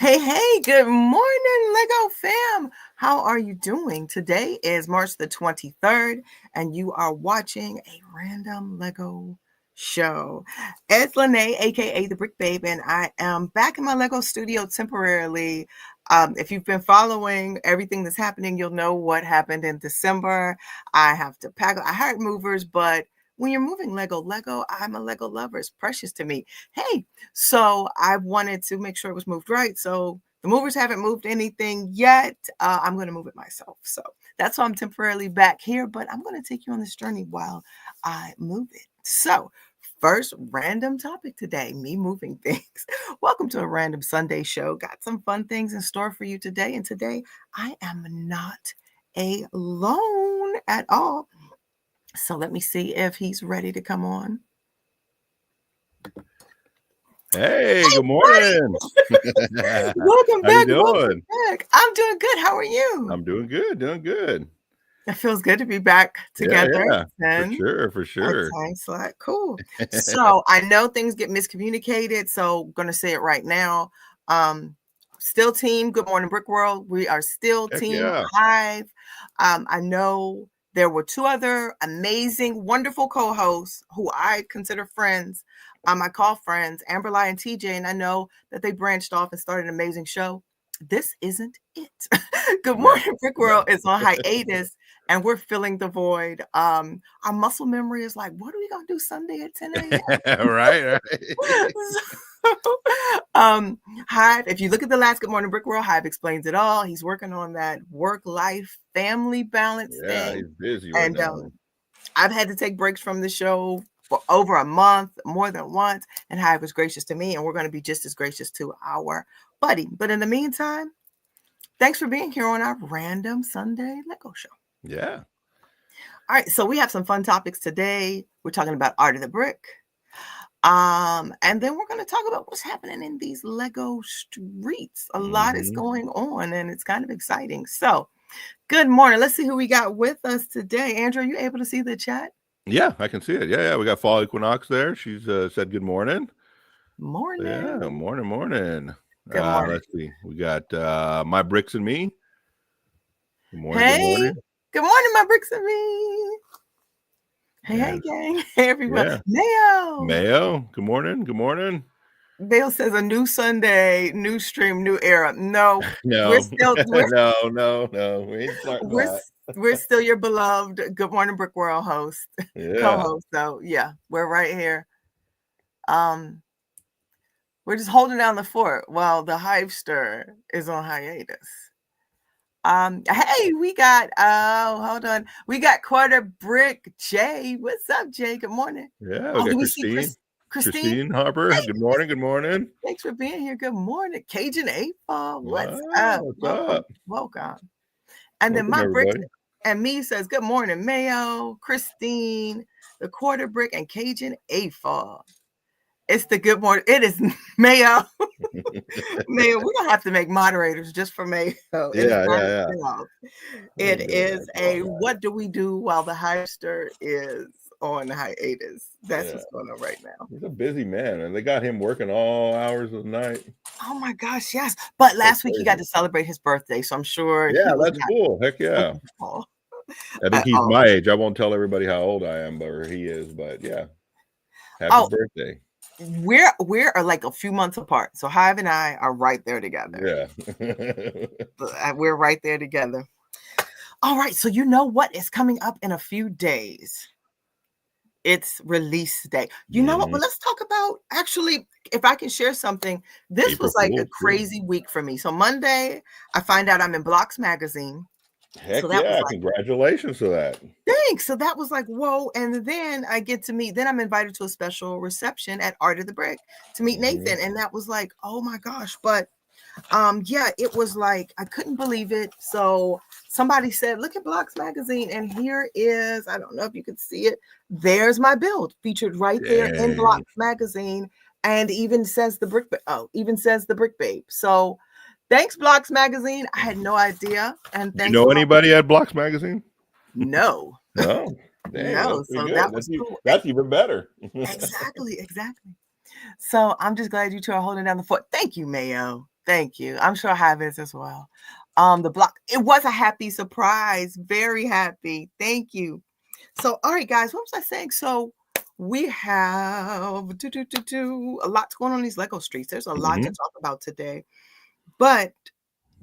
Hey, good morning, Lego fam. How are you doing? Today is March the 23rd, and you are watching a random Lego show. It's Lene, aka the Brick Babe, and I am back in my Lego studio temporarily. If you've been following everything that's happening, you'll know what happened in December. I have to pack. I hired movers, but when you're moving Lego, I'm a Lego lover. It's precious to me. Hey, so I wanted to make sure it was moved right. So the movers haven't moved anything yet. I'm going to move it myself. So that's why I'm temporarily back here, but I'm going to take you on this journey while I move it. So first random topic today, me moving things. Welcome to a random Sunday show. Got some fun things in store for you today. And today I am not alone at all. So let me see if he's ready to come on. Hey, good morning. Welcome How you back. Welcome doing? back. I'm doing good. How are you? I'm doing good, doing good. It feels good to be back Yeah, together. yeah, for And sure, for a sure. time slot. Cool. So I know things get miscommunicated. So I'm gonna say it right now. Still team Good Morning Brick World. We are still Heck team yeah. Hive. I know there were two other amazing, wonderful co-hosts who I consider friends. I call friends, Amberly and TJ, and I know that they branched off and started an amazing show. This isn't it. Good No, Morning Brick no. World is on hiatus and we're filling the void. Our muscle memory is like, what are we gonna do Sunday at 10 a.m.? Right, right. So, Hive, if you look at the last Good Morning Brick World, Hive explains it all. He's working on that work-life, family balance Yeah, thing. he's busy right And now. I've had to take breaks from the show for over a month, more than once, and Hive was gracious to me, and we're going to be just as gracious to our buddy. But in the meantime, thanks for being here on our random Sunday Lego show. Yeah. All right, so we have some fun topics today. We're talking about Art of the Brick. And then we're going to talk about what's happening in these Lego streets. A lot is hmm going on and it's kind of exciting. So, good morning. Let's see who we got with us today. Andrew, are you able to see the chat? Yeah, I can see it. Yeah, yeah. We got Fall Equinox there. She's said good morning. Yeah, Morning. morning, morning. Good morning. Let's see. We got My Bricks and Me. Good morning, good Hey, morning. good morning, my bricks and me. Hey, And gang. Hey, everyone. yeah, Mayo. Mayo. Good morning, good morning. Bill says a new Sunday, new stream, new era. No, we're No, still we're no. We ain't starting we're that. we're still your beloved Good Morning Brick World host, Yeah. co-host. So yeah, we're right here. Um, we're just holding down the fort while the Hivester is on hiatus. Hey, we got hold on. We got Quarter Brick Jay. What's up, Jay? Good morning. Yeah, we Oh, do got we see Christine. Christine? Christine Harper. Hey, Good morning, good morning. thanks for being here. Good morning. Cajun 8 Ball. What's Wow, up? what's Welcome. up? Welcome. And then Welcome, my brick everybody. and me says, good morning, Mayo, Christine, the Quarter Brick, and Cajun 8 Ball. It's the good morning. It is Mayo. Mayo, we're gonna have to make moderators just for Mayo. It is Yeah, not yeah, yeah. itself. We'll It do it. is a All right. what do we do while the Hivester is on hiatus? That's Yeah. what's going on right now. He's a busy man, and they got him working all hours of the night. Oh my gosh, yes. But So last week he got crazy. to celebrate his birthday, so I'm sure he Yeah, was that's not cool. Heck yeah. available I think at he's all. my age. I won't tell everybody how old I am, or he is, but yeah. Happy Oh, birthday. we're like a few months apart. So Hive and I are right there together. Yeah. We're right there together. All right, so you know what is coming up in a few days? It's release day. You know what? Mhm. Well, let's talk about actually, if I can share something. This April was like a Fool's. Good. crazy week for me. So Monday, I find out I'm in Blocks magazine. So Heck that was yeah. like, Congratulations to that. thanks. So that was like, whoa. And then I get to meet, then I'm invited to a special reception at Art of the Brick to meet Mhm. Nathan. And that was like, oh my gosh. But yeah, it was like I couldn't believe it. So somebody said, look at Blocks magazine, and here is, I don't know if you could see it, there's my build featured right there in Dang. Blocks magazine, and even says the brick babe. So thanks, Blocks magazine. I had no idea. And Do you thanks know to my anybody at Blocks Magazine? no. No. Dang, that's No, pretty so good. that was cool. That's even better. Exactly. So I'm just glad you two are holding down the fort. Thank you, Mayo. Thank you. I'm sure Hive is as well. The block, it was a happy surprise. Very happy. Thank you. So, all right, guys, what was I saying? So we have a lot going on in these Lego streets. There's a lot to talk about today. But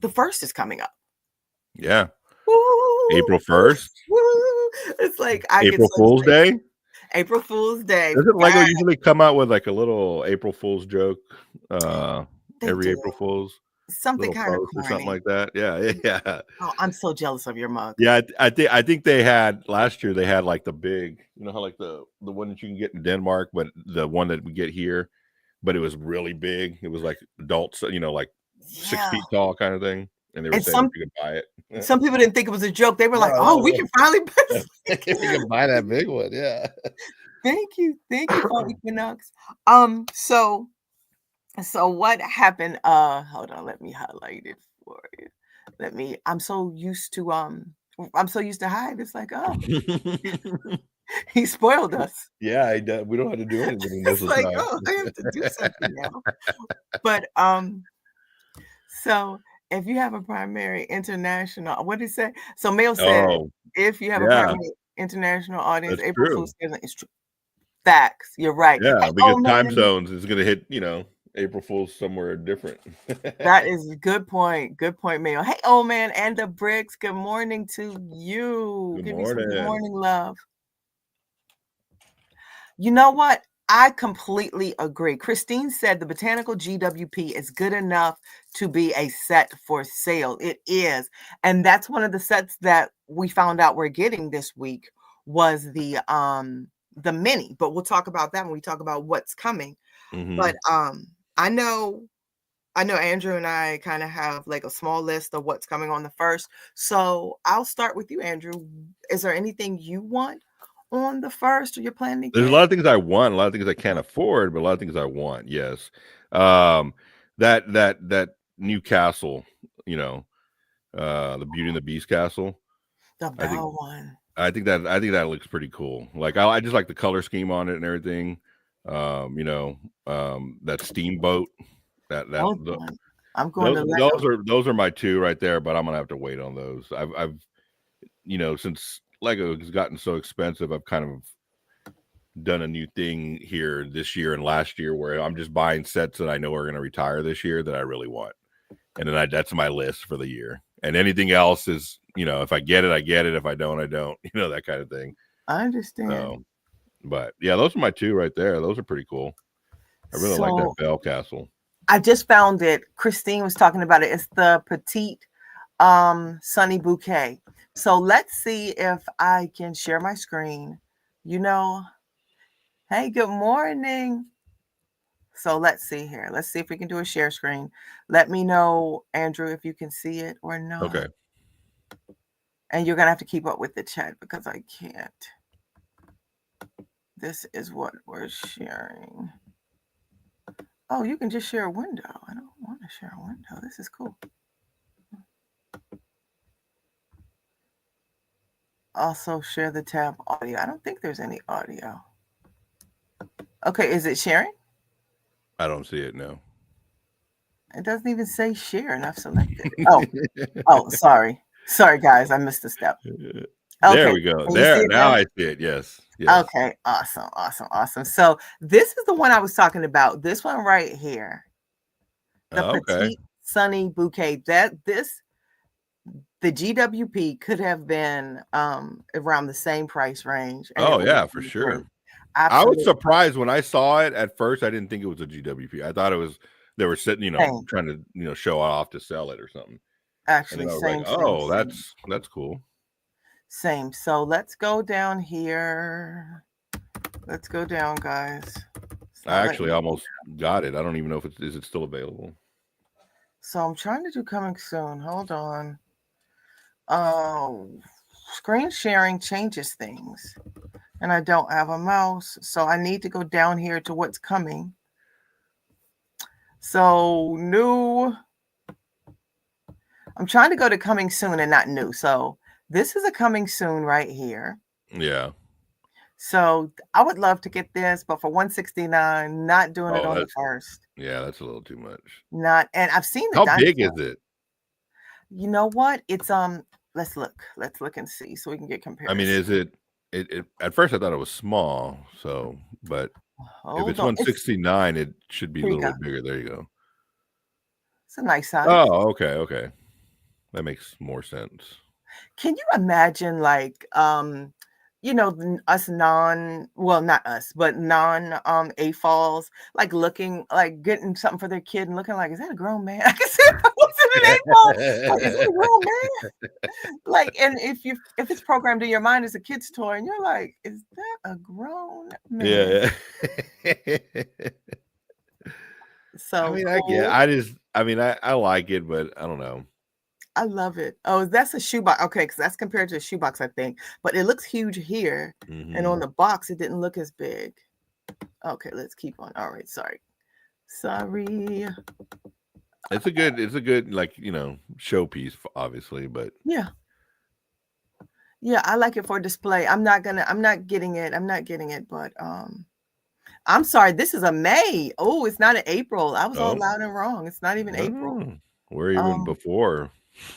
the first is coming up. Yeah. Woo, April 1st. woo. It's like I April get so Fool's excited. Day. April Fool's Day. Doesn't Lego usually come out with like a little April Fool's joke They every do. April Fool's? Something Little kind of post or something corny. like that. Yeah, yeah. Oh, I'm so jealous of your mug. Yeah, I think they had last year. They had like the big, you know how like the one that you can get in Denmark, but the one that we get here, but it was really big. It was like adults, you know, like 6 feet tall kind of thing. And they were And saying if you could buy it. some people didn't think it was a joke. They were like, No, "Oh, no, we no. can finally." We can buy that big one. Yeah. Thank you, Fall Equinox. So what happened? Hold on, let me highlight it for you. I'm so used to Hive. It's like, oh, he spoiled us. Yeah, we don't have to do anything most It's of the like, time. oh, I have to do something now. But so if you have a primary international, what did he say? So Mail said, Oh, if you have a yeah, primary international audience, that's April true. Fool's Day is true. Facts. You're right. Yeah, Hey, because oh time man, zones is gonna hit, April Fool's somewhere different. that is a good point. Good point, Mayo. Hey, old man, and the bricks. Good morning to you. Good Give you some good morning. morning love. You know what? I completely agree. Christine said the Botanical GWP is good enough to be a set for sale. It is. And that's one of the sets that we found out we're getting this week was the mini, but we'll talk about that when we talk about what's coming. But I know Andrew and I kind of have like a small list of what's coming on the first. So I'll start with you, Andrew. Is there anything you want on the first, or you're planning to There's a get? lot of things I want, a lot of things I can't afford, but a lot of things I want. Yes, that new castle, the Beauty and the Beast castle. The I think Bell one. I think that looks pretty cool. Like I just like the color scheme on it and everything. That steamboat. Hold on. I'm going to Lego. Those are my two right there, but I'm gonna have to wait on those. I've since Lego has gotten so expensive, I've kind of done a new thing here this year and last year where I'm just buying sets that I know are going to retire this year that I really want. And then that's my list for the year. And anything else is, if I get it, I get it. If I don't, I don't, that kind of thing. I understand. So, but yeah, those are my two right there. Those are pretty cool. I really like that Bell Castle. I just found it. Christine was talking about it. It's the Petite Sunny Bouquet. So let's see if I can share my screen. Hey, good morning. So let's see here. Let's see if we can do a share screen. Let me know, Andrew, if you can see it or not. Okay. And you're going to have to keep up with the chat because I can't. This is what we're sharing. Oh, you can just share a window. I don't want to share a window. This is cool. Also share the tab audio. I don't think there's any audio. Okay, is it sharing? I don't see it, no. It doesn't even say share, and I've selected it. Oh, sorry. Sorry, guys. I missed a step. There we go. There, now I see it. Yes. Okay, awesome. So this is the one I was talking about. This one right here. The Petite Sunny Bouquet. The GWP could have been around the same price range. Oh yeah, for sure. I was surprised when I saw it at first. I didn't think it was a GWP. I thought it was they were sitting, trying to show off to sell it or something. Actually, same. That's cool. Same. So let's go down here. Let's go down, guys. I actually almost got it. I don't even know if is it still available. So I'm trying to do coming soon. Hold on. Screen sharing changes things. And I don't have a mouse. So I need to go down here to what's coming. So new. I'm trying to go to coming soon and not new. So this is a coming soon right here. Yeah. So I would love to get this, but for $169, not doing it on the first. Yeah, that's a little too much. Not, and I've seen the How big dinosaur. is it? You know what? It's let's look. Let's look and see so we can get I mean, comparison. is it at first I thought it was small, so but if Hold it's on. It's 169, it should be a here you little go. bit bigger. There you go. It's a nice size. Oh, okay, okay. That makes more sense. Can you imagine like us non, well, not us, but non AFOLs like looking like getting something for their kid and looking like, is that a grown man? I can see if I was in an AFOL, like, is that a grown man? Like, and if it's programmed in your mind as a kid's toy, and you're like, is that a grown man? Yeah, yeah. I So mean, cool. I mean, I like it, but I don't know. I love it. Oh, that's a shoebox. Okay, because that's compared to a shoebox, I think. But it looks huge here. And on Mhm. the box, it didn't look as big. Okay, let's keep on. All right, sorry. Sorry. It's a good, like, showpiece, obviously, but Yeah. Yeah, I like it for display. I'm not getting it. I'm not getting it, but I'm sorry, this is a May. Oh, it's not an April. I was all oh, loud and wrong. It's not even April. oh, we're even Um, before.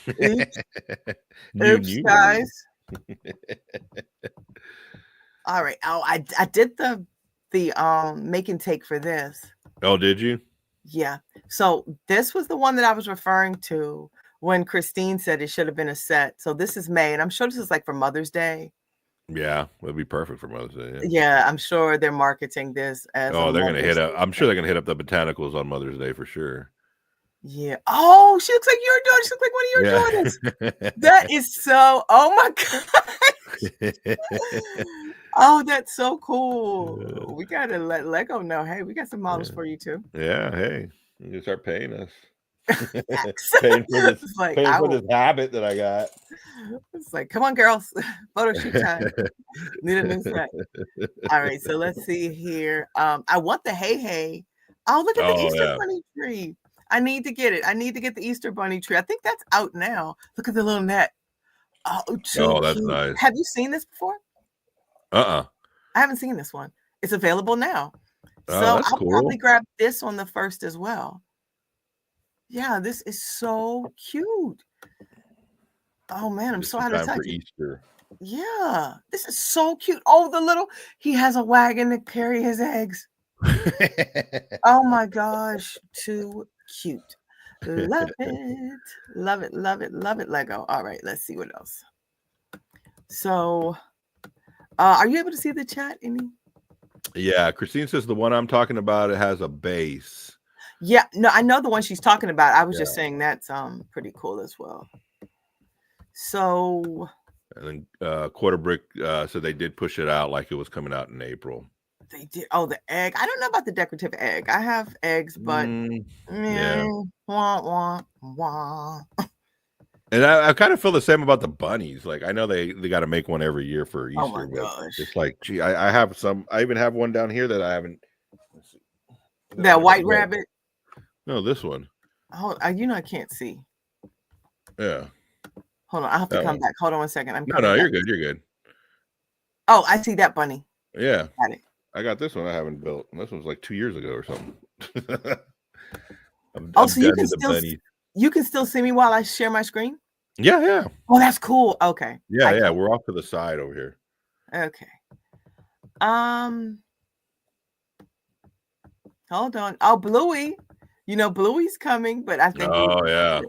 oops, New, oops, new. guys. All right. Oh, I did the make and take for this. Oh, did you? Yeah. So this was the one that I was referring to when Christine said it should have been a set. So this is May, and I'm sure this is like for Mother's Day. Yeah, that'd be perfect for Mother's Day, yeah. Yeah, I'm sure they're marketing this as a Oh, they're gonna hit Mother's up Day I'm sure set. they're gonna hit up the botanicals on Mother's Day for sure. Yeah. Oh, she looks like you're doing. She looks like one of Yeah. your daughters. That is so. Oh my god. Oh, that's so cool. We gotta let Lego know. Hey, we got some models Yeah. for you too. Yeah, hey, you can start paying us. Facts. Paying for this It's like paying I for will. this habit that I got. It's like, come on, girls, photo shoot time. Need a new set. All right, so let's see here. I want the hey hey. Oh, look at the Oh, Easter yeah. bunny tree. I need to get it. I need to get the Easter bunny tree. I think that's out now. Look at the little net. Oh, too Oh, that's cute. nice. Have you seen this before? Uh-uh. I haven't seen this one. It's available now. Oh, So that's I'll probably cool. grab this on the first as well. Yeah, this is so cute. Oh man, I'm Just so in out of time for touch. Easter. Yeah, this is so cute. Oh, he has a wagon to carry his eggs. Oh my gosh, too cute. Love it. Love it, love it, love it, Lego. All right, let's see what else. So, are you able to see the chat, any? Yeah, Christine says the one I'm talking about, it has a base. Yeah, no, I know the one she's talking about. I was just Yeah. saying that's pretty cool as well. So And then Quarter Brick said they did push it out like it was coming out in April. they did. Oh, the egg. I don't know about the decorative egg. I have eggs, but Yeah. wah wah wah. And I kind of feel the same about the bunnies. Like I know they got to make one every year for Oh my Easter, but gosh, it's like, gee, I have some. I even have one down here that I haven't. Let's see, that I that white haven't built. rabbit. No, this one. Oh, I can't see. Yeah, Hold on, I have to that come one. back. Hold on one second. I'm No, coming no, back. you're good. You're good. Oh, I see that bunny. Yeah, Got it. I got this one. I haven't built. And this one's like 2 years ago or something. Oh, I'm so done with the bunnies. you can still see me while I share my screen? Yeah, yeah, Oh, that's cool. Okay. yeah, I yeah. can. We're off to the side over here. Okay. Um, hold on. Oh, Bluey. You know, Bluey's coming, but I think Oh yeah.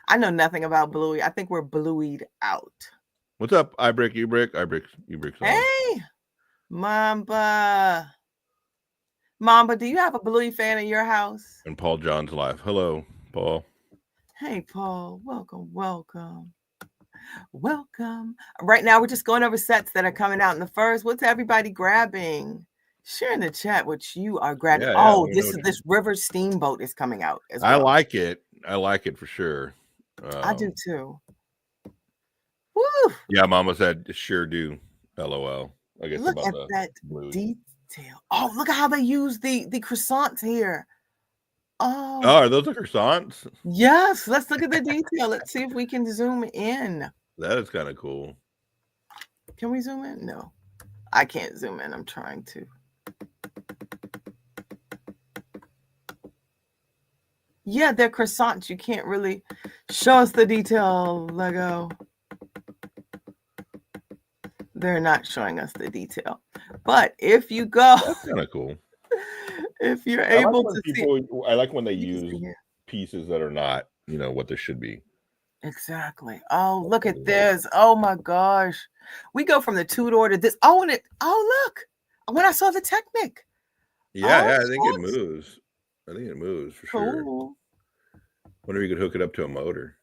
I know nothing about Bluey. I think we're Blueyed out. What's up? I brick, you brick, I brick, you brick song. Hey, Mamba. Mamba, do you have a Bluey fan in your house? And Paul John's live. Hello, Paul. Hey, Paul. Welcome, welcome. Welcome. Right now, we're just going over sets that are coming out in the first. What's everybody grabbing? Share in the chat what you are grabbing. Yeah, yeah. Oh, Let me know this what is this River Steamboat is coming out as I well. like it. I like it for sure. I do too. Woo! Yeah, Mama said sure do. LOL. I guess Look about at the that blues. detail. Oh, look at how they use the croissants here. Oh, Oh, are those like croissants? yes. Let's look at the detail. Let's see if we can zoom in. That is kind of cool. Can we zoom in? No, I can't zoom in. I'm trying to. Yeah, they're croissants. You can't really show us the detail, Lego. They're not showing us the detail. But if you go, That's kind of cool. if you're I like able when to see, people. I like when they you can use see here. pieces that are not, what they should be. Exactly. Oh, look at this. Oh my gosh. We go from the two-door to this. Oh, look. When I saw the Technic. Yeah, Oh, yeah. I think it shucks. moves. I think it moves for sure. Cool. Wonder if you could hook it up to a motor,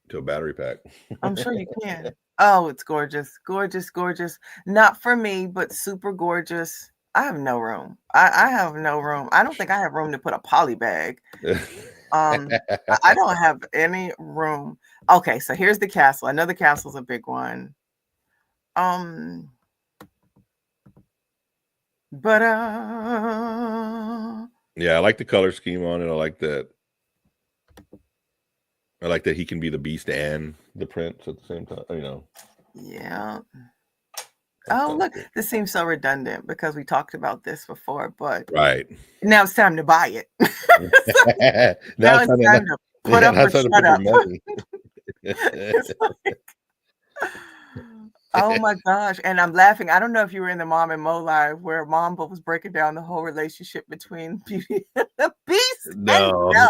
to a battery pack. I'm sure you can. Oh, it's gorgeous. Gorgeous, gorgeous. Not for me, but super gorgeous. I have no room. I have no room. I don't think I have room to put a poly bag. I don't have any room. Okay, so here's the castle. I know the castle's a big one. But Yeah, I like the color scheme on it. I like that. I like that he can be the beast and the prince at the same time. Yeah. Oh, look, Cool. this seems so redundant because we talked about this before, but Right. now it's time to buy it. now Now it's time to put up or shut up. It's like, oh my gosh. And I'm laughing. I don't know if you were in the Mom and Mo live where Mamba was breaking down the whole relationship between Beauty and the Beast. No. And no.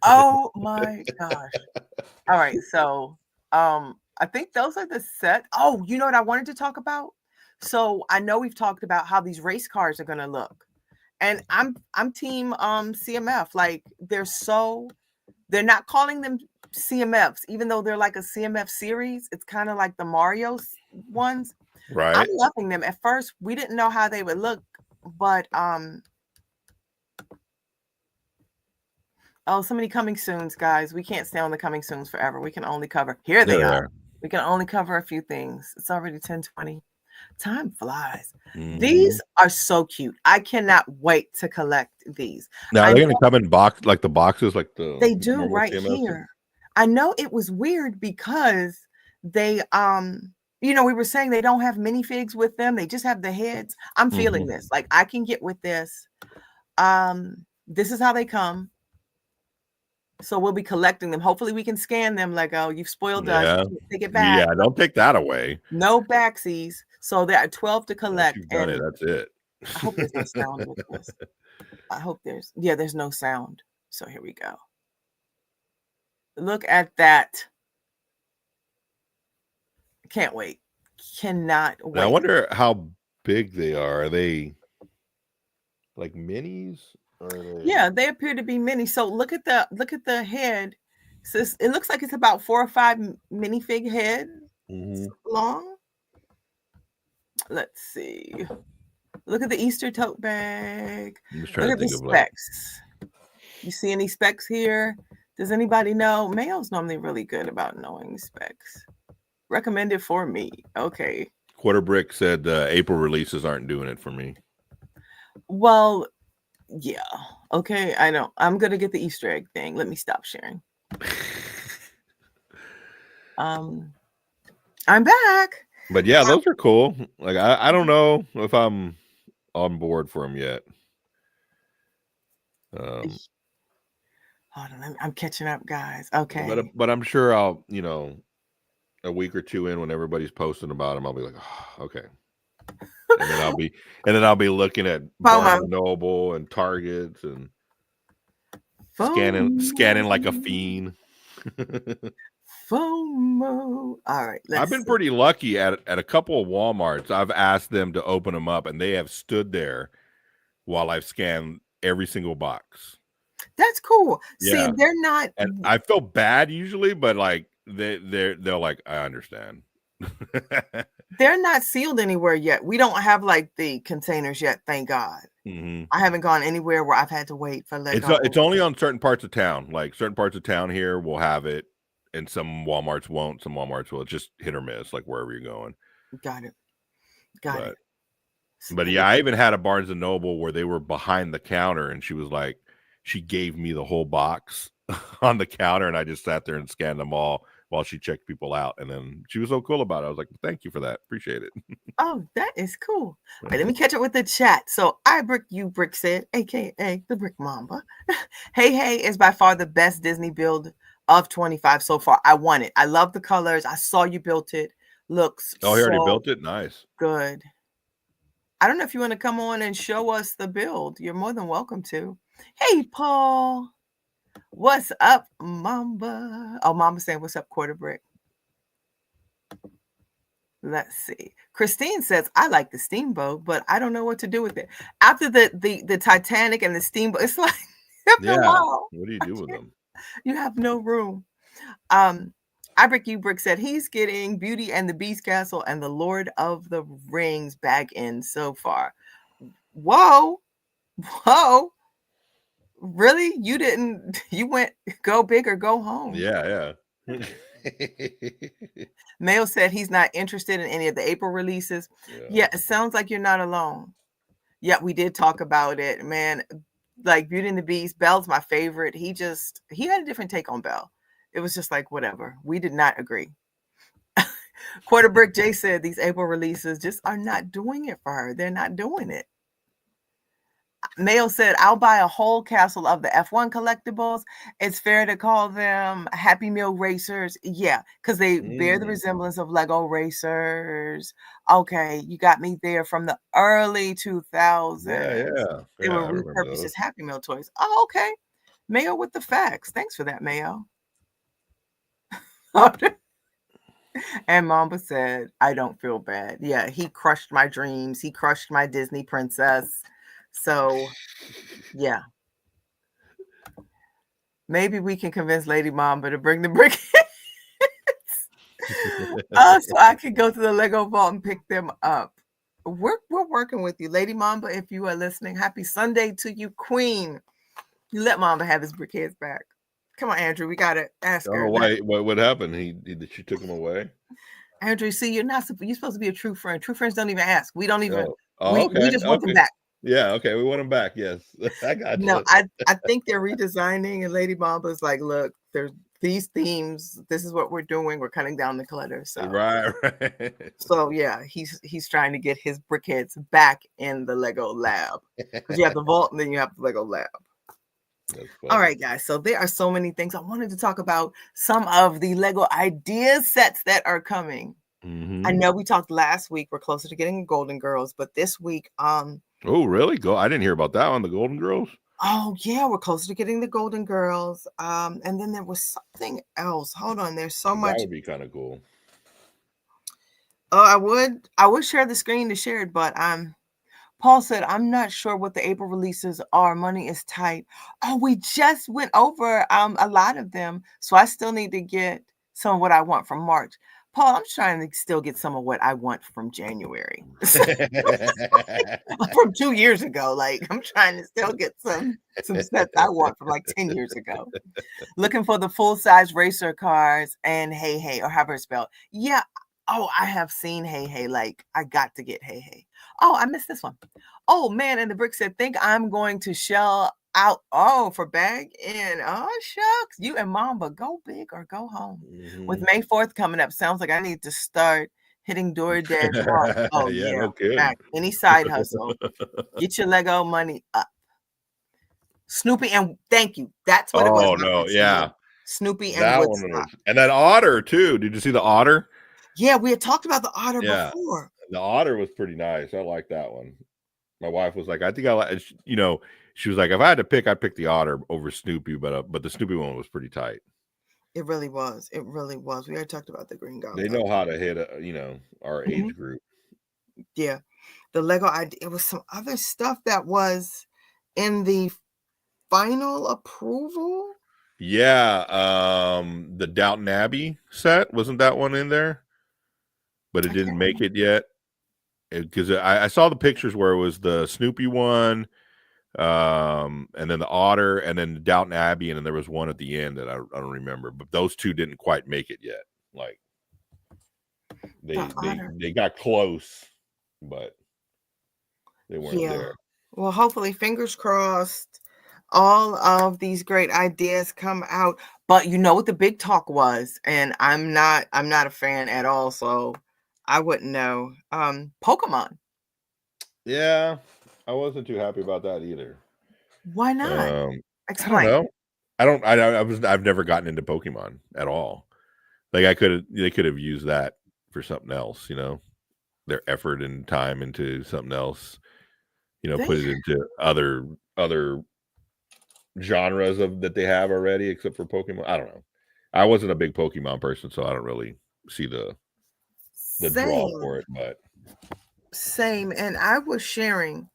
Oh my gosh. All right. So I think those are the set. Oh, you know what I wanted to talk about? So I know we've talked about how these race cars are gonna look. And I'm team CMF. Like they're not calling them CMFs, even though they're like a CMF series. It's kind of like the Mario ones. Right. I'm loving them. At first, we didn't know how they would look, but oh, so many coming soons, guys. We can't stay on the coming soons forever. We can only cover here they are. We can only cover a few things. It's already 10:20. Time flies. These are so cute. I cannot wait to collect these. Now they're gonna come in box, like the boxes, like the They do normal right CMS? here. I know it was weird because they we were saying they don't have minifigs with them. They just have the heads. I'm feeling this. Like I can get with this. This is how they come. So we'll be collecting them. Hopefully we can scan them. Lego, you've spoiled us. Take it back. Yeah, don't take that away. No backsies. So there are 12 to collect. Once you've done it, that's it. I hope there's no sound with this. I hope there's no sound. So here we go. Look at that. Can't wait. Cannot wait. Now, I wonder how big they are. Are they like minis? Or are they... Yeah, they appear to be mini. So look at the head. So it looks like it's about 4 or 5 minifig head long. Let's see. Look at the Easter tote bag. Look at the specs. You see any specs here? Does anybody know? Mayo's normally really good about knowing specs. Recommended for me. Okay. Quarter Brick said April releases aren't doing it for me. Well, yeah. Okay, I know. I'm gonna get the Easter egg thing. Let me stop sharing. I'm back. But yeah, those are cool. Like I don't know if I'm on board for them yet. Hold on, I'm catching up, guys. Okay. But I'm sure I'll, a week or two in when everybody's posting about them, I'll be like, oh, okay. And then I'll be looking at Barnes and Noble and Targets and scanning like a fiend. FOMO. All right. I've been pretty lucky at a couple of Walmarts. I've asked them to open them up, and they have stood there while I've scanned every single box. That's cool. Yeah. See, they're not. And I feel bad usually, but like they're like, I understand. They're not sealed anywhere yet. We don't have like the containers yet, thank God. I haven't gone anywhere where I've had to wait for Lego. It's only on certain parts of town. Like certain parts of town here will have it, and some Walmarts won't. Some Walmarts will. It's just hit or miss, like wherever you're going. Got it. But yeah, I even had a Barnes and Noble where they were behind the counter, and she was like, she gave me the whole box on the counter, and I just sat there and scanned them all while she checked people out. And then she was so cool about it. I was like, thank you for that. Appreciate it. Oh, that is cool. All right, let me catch up with the chat. So I Brick You Brick said, aka the Brick Mamba. Hey Hey is by far the best Disney build of 25 so far. I want it. I love the colors. I saw you built it. Looks Oh, he already so built it? Nice. good. I don't know if you want to come on and show us the build. You're more than welcome to. Hey Paul. What's up, Mamba? Oh, Mamba saying, what's up, Quarter Brick? Let's see. Christine says, I like the steamboat, but I don't know what to do with it. After the Titanic and the steamboat, it's like after a Yeah. while, What do you do with them? you have no room. Ibrick Ubrick said he's getting Beauty and the Beast Castle and the Lord of the Rings back in so far. Whoa, whoa. Really? You didn't, you went go big or go home. Yeah. Mayo said he's not interested in any of the April releases. Yeah, it sounds like you're not alone. Yeah, we did talk about it, man. Like Beauty and the Beast, Belle's my favorite. He had a different take on Belle. It was just like whatever. We did not agree. Quarter Brick J said these April releases just are not doing it for her. They're not doing it. Mayo said, I'll buy a whole castle of the F1 collectibles. It's fair to call them Happy Meal racers. Yeah, because they bear the resemblance of Lego racers. Okay, you got me there from the early 2000s. Yeah. They were I remember repurposed those. as Happy Meal toys. Oh, okay. Mayo with the facts. Thanks for that, Mayo. And Mamba said, I don't feel bad. Yeah, he crushed my dreams. He crushed my Disney princess. So, yeah. Maybe we can convince Lady Mamba to bring the brick. So I can go to the Lego vault and pick them up. We're working with you, Lady Mamba. If you are listening, happy Sunday to you, Queen. You let Mamba have his brickheads back. Come on, Andrew. We gotta ask I don't her. know why. What happened? She took him away. Andrew, see, you're supposed to be a true friend. True friends don't even ask. We don't even. Oh, We okay. just want them back. Yeah, okay. We want him back. Yes, I got No, you. I think they're redesigning, and Lady Mamba's like, look, there's these themes. This is what we're doing. We're cutting down the clutter. Right. So yeah, he's trying to get his brickheads back in the Lego lab because you have the vault and then you have the Lego lab. All right, guys. So there are so many things I wanted to talk about. Some of the Lego idea sets that are coming. Mm-hmm. I know we talked last week. We're closer to getting Golden Girls, but this week, oh really? I didn't hear about that one. The Golden Girls. Oh yeah, we're closer to getting the Golden Girls. And then there was something else. Hold on, there's so much. That would be kind of cool. Oh, I would share the screen to share it, but Paul said, I'm not sure what the April releases are. Money is tight. Oh, we just went over a lot of them. So I still need to get some of what I want from March. Paul, I'm trying to still get some of what I want from January. From 2 years ago. Like I'm trying to still get some sets I want from like 10 years ago. Looking for the full-size racer cars and Hey Hey, or however it's spelled. Yeah. Oh, I have seen Hey Hey. Like I got to get Hey Hey. Oh, I missed this one. Oh man, and the brick said, think I'm going to shell out for bag in. Oh shucks. You and Mamba, go big or go home. Mm-hmm. With May 4th coming up, sounds like I need to start hitting DoorDash. Oh yeah. No kidding. Back. Any side hustle. Get your Lego money up. Snoopy and thank you. That's what it was. Oh no, yeah. Snoopy and That Woodstock. one was, and that otter too. Did you see the otter? Yeah, we had talked about the otter before. The otter was pretty nice. I like that one. My wife was like, I think I like, she was like, if I had to pick, I'd pick the otter over Snoopy, but the Snoopy one was pretty tight. It really was. It really was. We already talked about the Green Goblin. They know how to hit our age group. Yeah. The Lego idea. It was some other stuff that was in the final approval. Yeah. The Downton Abbey set, wasn't that one in there? But it didn't make it yet. Because I saw the pictures where it was the Snoopy one, and then the otter, and then the Downton Abbey, and then there was one at the end that I don't remember. But those two didn't quite make it yet. Like they got close, but they weren't there. Well, hopefully, fingers crossed. All of these great ideas come out, but you know what the big talk was, and I'm not a fan at all, so I wouldn't know. Pokemon. Yeah, I wasn't too happy about that either. Why not? Um, I don't Explain. know. I don't. I've never gotten into Pokemon at all. Like they could have used that for something else. Their effort and time into something else. They Put it into other genres of that they have already, except for Pokemon. I don't know. I wasn't a big Pokemon person, so I don't really see the draw same, for it. But same, and I was sharing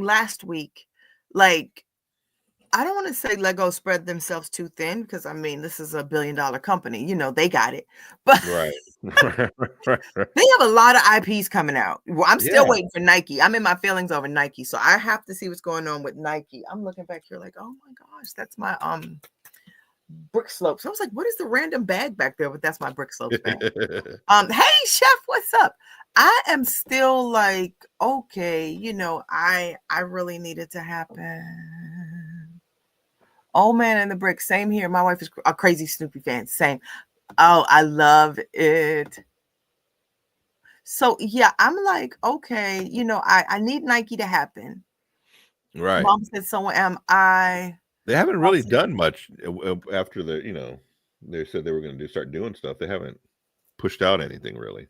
last week, like I don't want to say Lego spread themselves too thin because I mean this is a billion-dollar company, they got it, but right, they have a lot of IPs coming out. Well, I'm still yeah, waiting for Nike. I'm in my feelings over Nike, so I have to see what's going on with Nike. I'm looking back here like, oh my gosh, that's my brick slopes. I was like, what is the random bag back there? But that's my brick slopes bag. Hey chef, what's up? I am still like, okay, I really need it to happen. Oh man, and the brick, same here. My wife is a crazy Snoopy fan. Same. Oh, I love it. So yeah, I'm like, okay, I need Nike to happen. right. Mom said, so am I. They haven't Mom really said, done much after they said they were going to start doing stuff. They haven't pushed out anything really.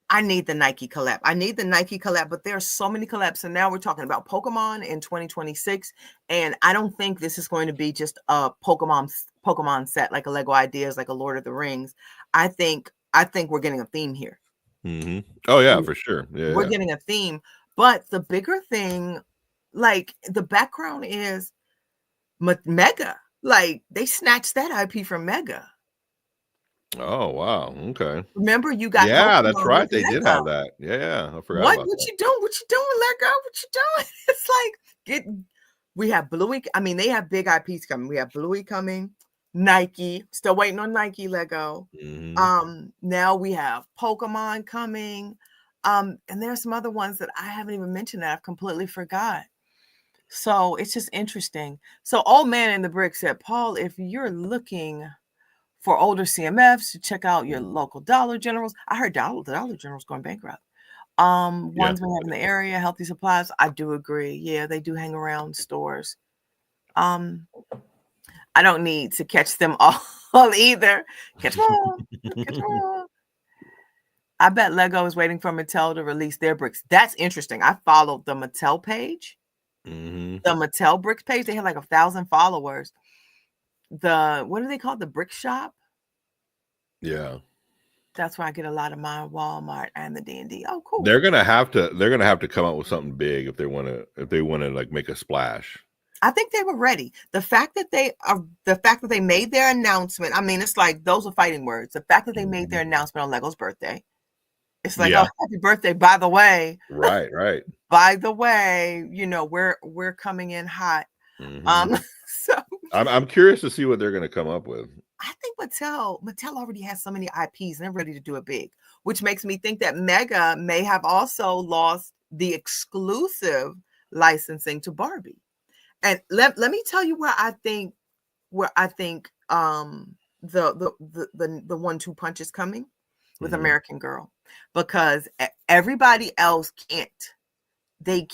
I need the Nike collab. I need the Nike collab, but there are so many collabs. So now we're talking about Pokemon in 2026, and I don't think this is going to be just a Pokemon set like a Lego Ideas, like a Lord of the Rings. I think we're getting a theme here. Oh yeah, for sure. Yeah, We're yeah. getting a theme, but the bigger thing, like the background is Mega. Like they snatched that IP from Mega. Oh wow. Okay. Remember, you got Yeah, that's Pokemon with right. They did Mega. have that. Yeah, I forgot What? about What that. you doing? What you doing, Lego? What you doing? It's like get. We have Bluey. I mean, they have big IPs coming. We have Bluey coming. Nike. Still waiting on Nike Lego. hmm Now we have Pokemon coming. And there's some other ones that I haven't even mentioned that I've completely forgot. So it's just interesting. So old man in the brick said, Paul, if you're looking for older CMFs, check out your local Dollar Generals. I heard Dollar General's going bankrupt. Yeah. Ones we have in the area, Healthy Supplies. I do agree. Yeah, they do hang around stores. Um, I don't need to catch them all either. Catch them all. Catch them all. I bet Lego is waiting for Mattel to release their bricks. That's interesting. I followed the Mattel page, hmm the Mattel bricks page. They had like 1,000 followers. What do they call it? The brick shop? Yeah. That's where I get a lot of my Walmart and the D&D. Oh, cool. They're gonna have to come up with something big if they wanna like make a splash. I think they were ready. The fact that they made their announcement. I mean, it's like those are fighting words. The fact that they made their Mhm. announcement on Lego's birthday. It's like, oh, Yeah. happy birthday! By the way, Right, right. we're coming in hot. hmm So I'm curious to see what they're gonna come up with. I think Mattel already has so many IPs and they're ready to do it big, which makes me think that Mega may have also lost the exclusive licensing to Barbie. And let me tell you where I think the 1-2 punch is coming with Mhm. American Girl, because everybody else can't. They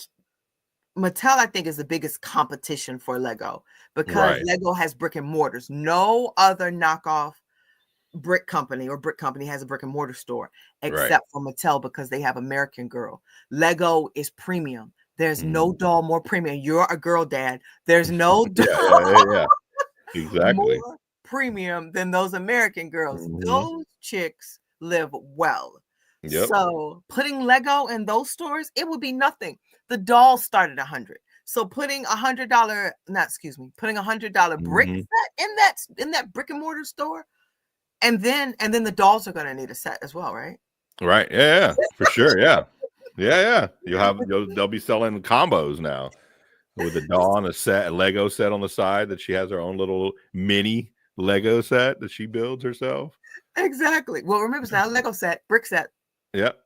Mattel, I think, is the biggest competition for Lego because Right, Lego has brick and mortars. No other knockoff brick company has a brick and mortar store right. except for Mattel because they have American Girl. Lego is premium. There's no Mhm. doll more premium. You're a girl, dad. There's no Yeah, yeah, yeah, doll yeah. Exactly. more premium than those American girls. Mhm. Those chicks live well. Yep. So putting Lego in those stores, it would be nothing. The dolls start at 100. So putting $100, not excuse me, putting $100 brick Mhm. set in that brick and mortar store, and then the dolls are gonna need a set as well, right? Right. Yeah, yeah, for sure. Yeah. Yeah, yeah. They'll be selling combos now with a doll on a Lego set on the side that she has her own little mini Lego set that she builds herself. Exactly. Well, remember, it's not a Lego set, brick set. Yep.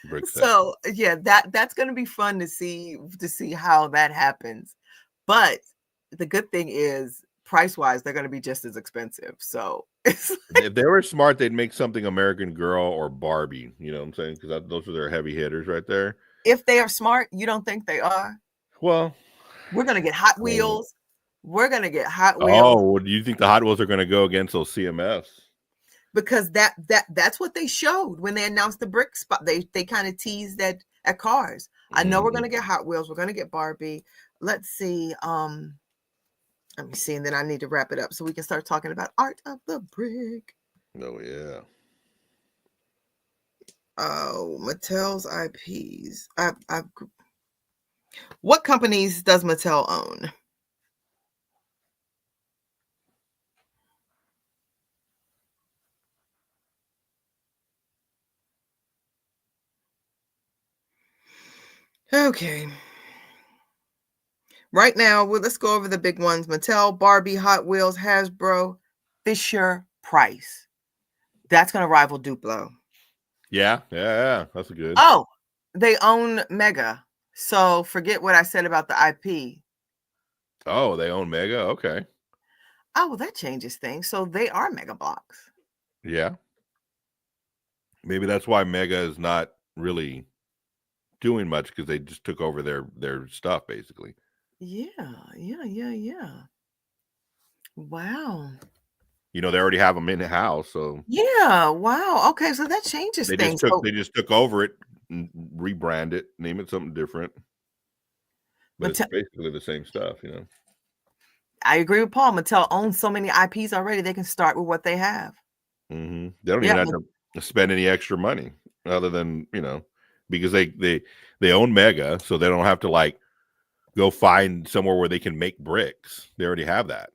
Brick set. So yeah, that's gonna be fun to see how that happens. But the good thing is, price-wise, they're gonna be just as expensive, so it's If they were smart, they'd make something American Girl or Barbie. You know what I'm saying? Because those are their heavy hitters right there. if they are smart, you don't think they are? Well, We're gonna get Hot oh, Wheels. We're gonna get Hot Wheels well, do you think the Hot Wheels are going to go against those CMFs? because that's what they showed when they announced the brick spot. They kind of teased that at Cars. I know we're gonna Mm-hmm. get Hot Wheels. We're gonna get Barbie. Let's see. Let me see, and then I need to wrap it up so we can start talking about Art of the Brick. Oh yeah. Oh, Mattel's IPs. What companies does Mattel own? Okay. Right now, let's go over the big ones. Mattel, Barbie, Hot Wheels, Hasbro, Fisher Price. That's going to rival Duplo. Yeah. That's a good. Oh, they own Mega. So forget what I said about the IP. Oh, they own Mega. Okay. Oh, well, that changes things. So they are Mega Blocks. Yeah. Maybe that's why Mega is not really doing much because they just took over their stuff basically. Yeah. Wow. You know, they already have them in the house, so Yeah. Wow. Okay. So that changes things. So they just took over it, and rebrand it, name it something different, but it's Mattel, basically the same stuff. You know. I agree with Paul. Mattel owns so many IPs already. They can start with what they have. Mm-hmm. They don't Yeah. even have to spend any extra money other than because they own Mega, so they don't have to like go find somewhere where they can make bricks. They already have that.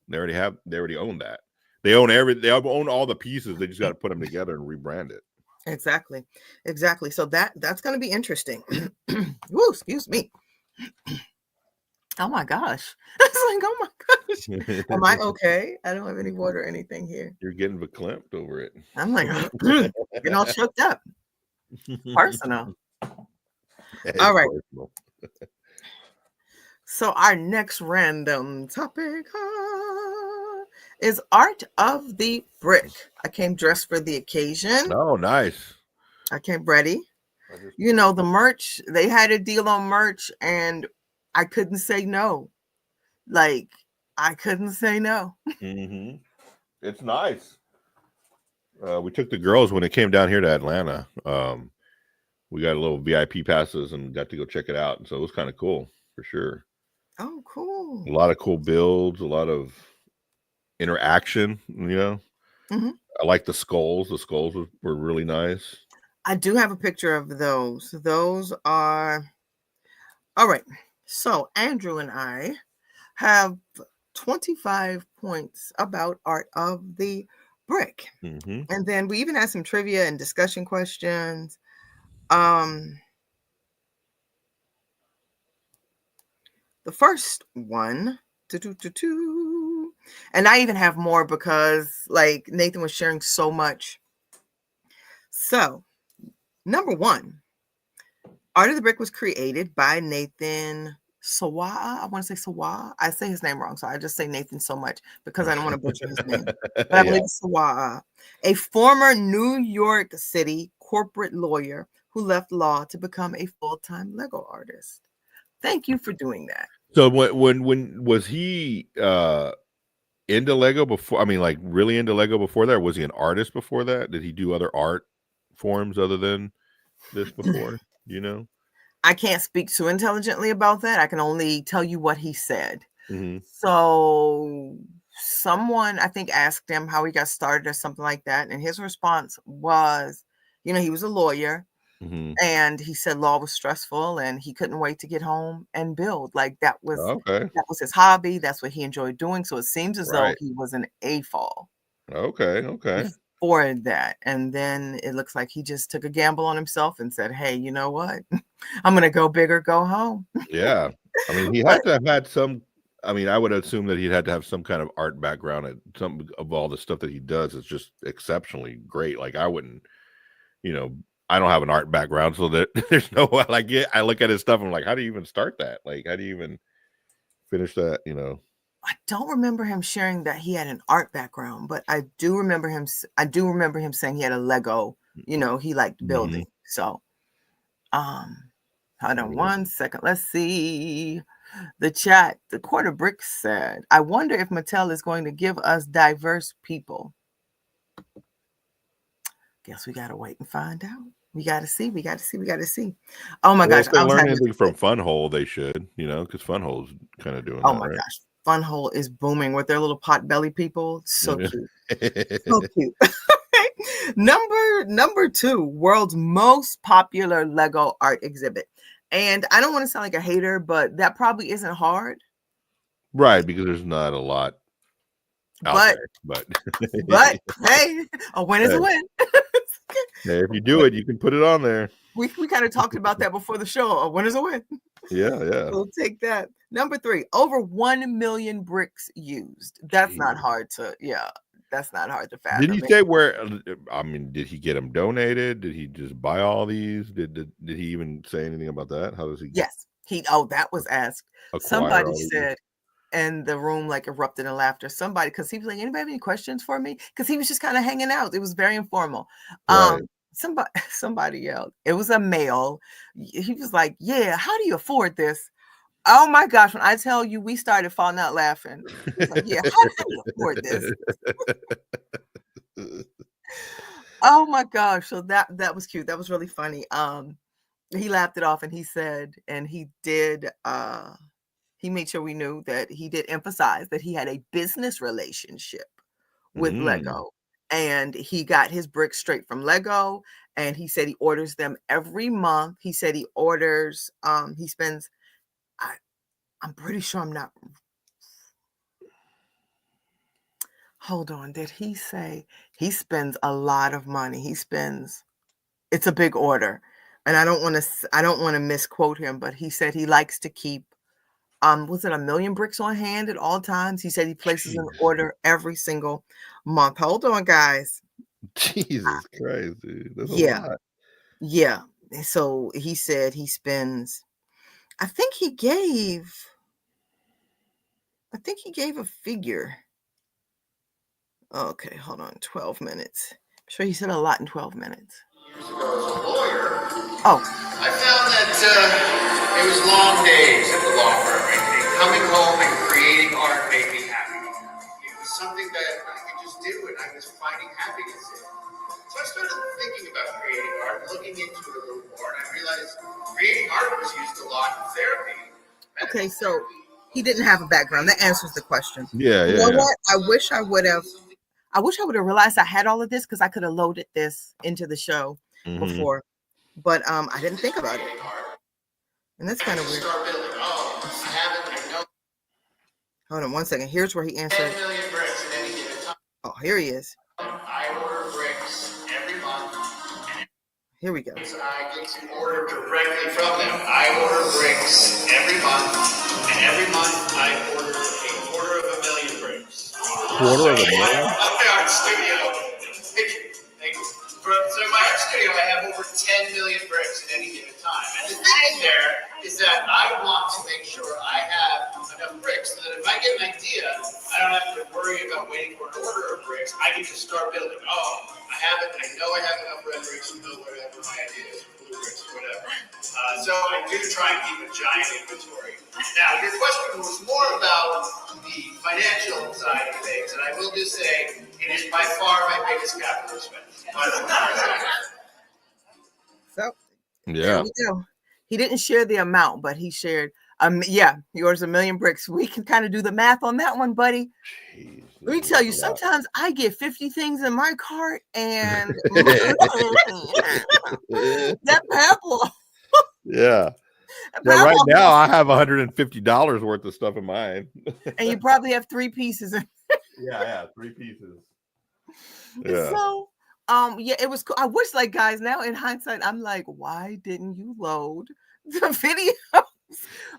They already own that. They own they own all the pieces. They just got to put them together and rebrand it. Exactly. Exactly. So that's going to be interesting. Woo, excuse me. Oh my gosh. It's like, oh my gosh. Am I okay? I don't have any water or anything here. You're getting verklempt over it. I'm like, getting all choked up. Personal. All It's right. personal. So our next random topic is Art of the Brick. I came dressed for the occasion. Oh, nice. I came ready. I just You know, the merch, they had a deal on merch and I couldn't say no. Like, I couldn't say no. Mm-hmm. It's nice. We took the girls when it came down here to Atlanta. We got a little VIP passes and got to go check it out, and so it was kind of cool for sure. Oh, cool. A lot of cool builds, a lot of interaction. Mhm. I like the skulls. The skulls were really nice. I do have a picture of those. Those are all right. So Andrew and I have 25 points about Art of the Brick. Mm-hmm. And then we even had some trivia and discussion questions. Um the first one, and I even have more because like Nathan was sharing so much. So, number 1, Art of the Brick was created by Nathan Sawaya. I want to say Sawaya. I say his name wrong, so I just say Nathan so much because I don't want to butcher his name. But I Yeah. believe it's Sawaya, a former New York City corporate lawyer who left law to become a full-time Lego artist. Thank you for doing that. So when was he into Lego before? I mean, like really into Lego before that? Or was he an artist before that? Did he do other art forms other than this before? You know? I can't speak too intelligently about that. I can only tell you what he said. Mm-hmm. So someone I think asked him how he got started or something like that, and his response was, he was a lawyer Mm-hmm. and he said law was stressful and he couldn't wait to get home and build. Like Okay. that was his hobby. That's what he enjoyed doing. So it seems as though Right. he was an AFOL Okay. for that. And then it looks like he just took a gamble on himself and said, hey, you know what? I'm going to go big or go home. Yeah. I mean, he But had to have had some. I mean, I would assume that he'd had to have some kind of art background. And some of all the stuff that he does is just exceptionally great. Like I wouldn't, you know, I don't have an art background, so that there's no like. I look at his stuff. And I'm like, how do you even start that? Like, how do you even finish that, I don't remember him sharing that he had an art background, but I do remember him saying he had a Lego, he liked Mhm. building. So, hold on Yeah. one second. Let's see. The chat, the quarter brick said, I wonder if Mattel is going to give us diverse people. Guess we gotta wait and find out. We gotta see. Oh my Well, gosh, if they I was learn having anything from Funhole, they should, because Funhole's kind of doing oh that, my right? gosh. Funhole is booming with their little pot belly people. So Yeah. cute. So cute. Number 2, world's most popular Lego art exhibit. And I don't want to sound like a hater, but that probably isn't hard. Right, because there's not a lot out But there, but hey, a win is a hey, win. hey, if you do it, you can put it on there. We kind of talked about that before the show. A win is a win. Yeah, yeah. We'll take that. Number 3, over 1 million bricks used. That's not Jeez. hard to, that's not hard to Did he fathom. say where? I mean, did he get them donated? Did he just buy all these? Did he even say anything about that? How does he Yes, that was asked. acquire Somebody all these? said, and the room like erupted in laughter. Somebody, because he was like, anybody have any questions for me? Because he was just kind of hanging out. It was very informal. Right. Somebody, somebody yelled. It was a male. He was like, "Yeah, how do you afford this?" Oh my gosh! When I tell you, we started falling out laughing. He was like, "Yeah, how do you afford this?" Oh my gosh! So that was cute. That was really funny. He laughed it off, and he said, and he did. He made sure we knew that he did emphasize that he had a business relationship with Mm. Lego, and he got his bricks straight from Lego, and he said he orders them every month. He said he orders, he spends, I, I'm pretty sure I'm not, hold on, did he say he spends a lot of money? It's a big order. And I don't want to misquote him, but he said he likes to keep was it 1,000,000 bricks on hand at all times? He said he places an Jeez. order every single month. Hold on, guys. Jesus Christ, dude. That's a Yeah, lot. yeah. And so he said he spends, I think he gave, a figure. Okay, hold on, 12 minutes. I'm sure he said a lot in 12 minutes. Years ago as a lawyer, Oh, I found that it was long days at the law firm, and coming home and creating art made me happy. It was something that I could just do, and I was finding happiness in. So I started thinking about creating art, looking into it a little more, and I realized creating art was used a lot in therapy, okay, medical so therapy. he didn't have a background. That answers the question. Yeah, You yeah, know yeah. what? I wish I would have realized I had all of this because I could have loaded this into the show Hmm. before. But I didn't think about it. Creating art. And that's I kind of just weird. start building. Oh, I have it. I know Hold on one second. Here's where he 10 answered. million bricks at any given time. Oh, here he is. I order bricks every month. Here we go. I get to order directly from them. I order bricks every month, and every month I order a quarter of a million bricks. Quarter of a million? At my art studio, thank you, thank you. So in my art studio, I have over 10 million bricks at any given time. And the thing there is that I want to make sure I have enough bricks so that if I get an idea, I don't have to worry about waiting for an order of bricks. I can just start building. Oh, I have it. I know I have enough red bricks to build whatever my idea is, blue bricks, whatever. So I do try and keep a giant inventory. Now, your question was more about the financial side of things, and I will just say it is by far my biggest capital expense. So there Yeah. we go. He didn't share the amount, but he shared. Yeah, he orders 1,000,000 bricks. We can kind of do the math on that one, buddy. Jeez, Let me dude, tell that's you, a lot. sometimes I get 50 things in my cart, and that purple, Yeah. that Yeah, right purple, now I have $150 worth of stuff in mine. and you probably have 3 pieces. Yeah, yeah, 3 pieces. Yeah. So, yeah, it was cool. I wish, like, guys, now in hindsight, I'm like, why didn't you load the video?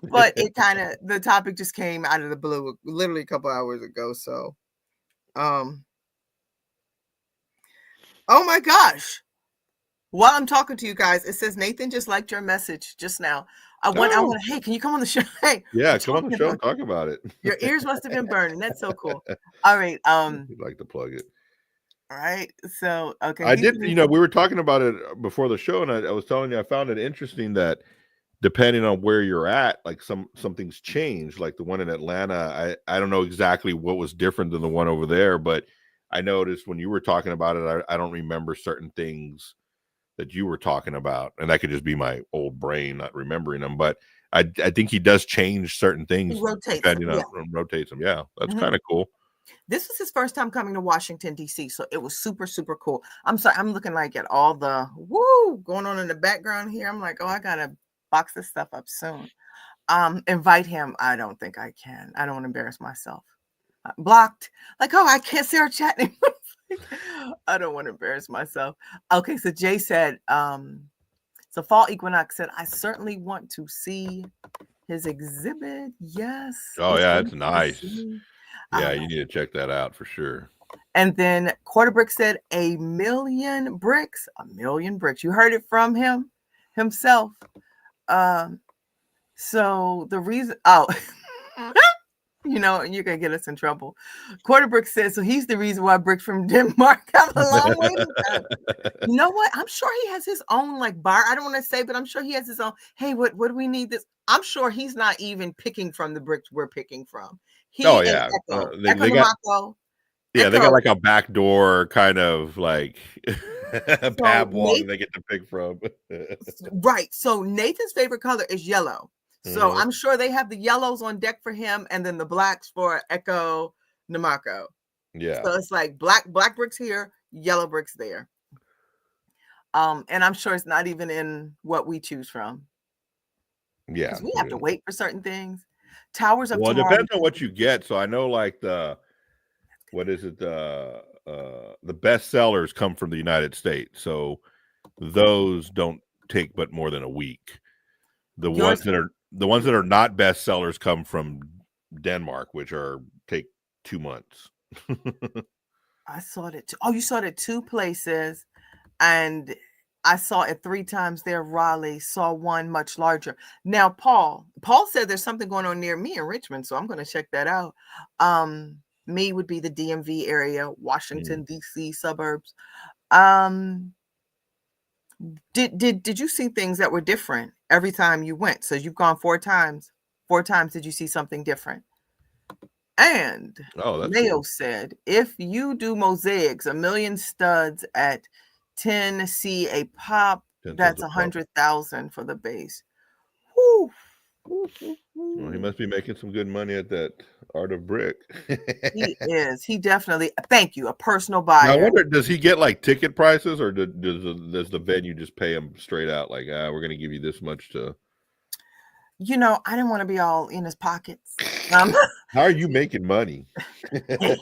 But it kind of the topic just came out of the blue, literally a couple hours ago. So, um, oh my gosh, While I'm talking to you guys, it says Nathan just liked your message just now. I Oh, want. Hey, can you come on the show? Hey, yeah, we're come on the talking show about and talk about it. your ears must have been burning. That's so cool. All right. We'd like to plug it. All right. So okay, I he's did, we were talking about it before the show, and I was telling you I found it interesting that depending on where you're at, like something's changed. Like the one in Atlanta, I don't know exactly what was different than the one over there, but I noticed when you were talking about it, I don't remember certain things that you were talking about, and that could just be my old brain not remembering them. But I think he does change certain he things rotates them. depending Yeah. on rotates them. Yeah, that's Mhm. kind of cool. This was his first time coming to Washington, D.C., so it was super, super cool. I'm sorry, I'm looking like at all the woo going on in the background here. I'm like, oh, I gotta box this stuff up soon. Invite him. I don't think I can. I don't want to embarrass myself. Blocked. Like, oh, I can't see our chat anymore. I don't want to embarrass myself. Okay, so Jay said, so Fall Equinox said, I certainly want to see his exhibit. Yes, Oh it's yeah, in it's nice. DC. Yeah, you need to check that out for sure. And then Quarterbrick said, 1,000,000 bricks. 1,000,000 bricks. You heard it from him himself. So the reason, you're gonna get us in trouble. Quarterbrick says, so he's the reason why bricks from Denmark have a long way to go. You know what? I'm sure he has his own like bar. I don't want to say, but I'm sure he has his own. Hey, what do we need this? I'm sure he's not even picking from the bricks we're picking from. He Oh and yeah, Echo. they Echo got Namaco. they got Echo. like a back door kind of like So pab wall that they get to pick from. right. So Nathan's favorite color is yellow. So I'm sure they have the yellows on deck for him and then the blacks for Echo Namako. Yeah. So it's like black bricks here, yellow bricks there. And I'm sure it's not even in what we choose from. Yeah. Because we have to wait for certain things. Towers of Well, it Tomorrow. depends on what you get. So I know like what is it? The best sellers come from the United States. So those don't take but more than a week. The ones that are not best sellers come from Denmark, which take 2 months. I saw it. Oh, you saw it at 2 places, and I saw it 3 times there. Raleigh saw one much larger. Now, Paul said there's something going on near me in Richmond, so I'm going to check that out. Me would be the DMV area, Washington D.C. suburbs. Did you see things that were different every time you went? So you've gone 4 times. 4 times did you see something different? And that's Mayo cool. said, if you do mosaics, 1,000,000 studs at 10C a pop, 10 that's cents a pop. 100,000 for the base. Whew. Well, he must be making some good money at that art of brick. He is. He definitely. Thank you. A personal Now, I buyer. wonder, does he get like ticket prices, or does the venue just pay him straight out? Like, we're going to give you this much to. I didn't want to be all in his pockets. How are you making money? Hey,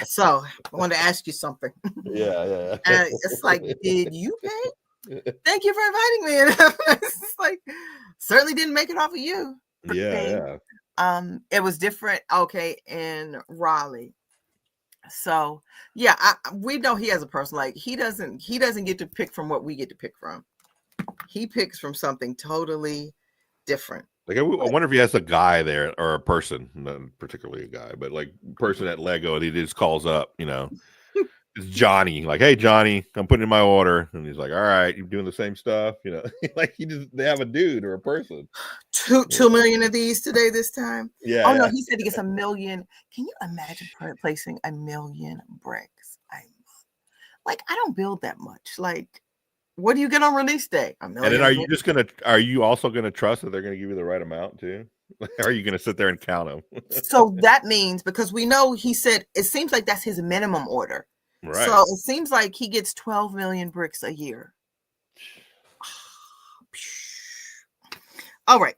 so I wanted to ask you something. Yeah. And it's like, did you pay? Thank you for inviting me. And it's like, certainly didn't make it off of you. Yeah. It was different. Okay, in Raleigh. So yeah, we know he has a person. Like he doesn't get to pick from what we get to pick from. He picks from something totally different. Like, I wonder if he has a guy there or a person, not particularly a guy, but like person at Lego, and he just calls up, it's Johnny. Like, hey, Johnny, I'm putting in my order. And he's like, all right, you're doing the same stuff. Like they have a dude or a person. 2 million of these today, this time. Yeah. Oh, no, he said he gets 1,000,000. Can you imagine placing 1,000,000 bricks? I don't build that much. Like, what do you get on release day? 1,000,000. And then are you also going to trust that they're going to give you the right amount too? Are you going to sit there and count them? So that means, because we know he said, it seems like that's his minimum order. Right. So it seems like he gets 12 million bricks a year. All right.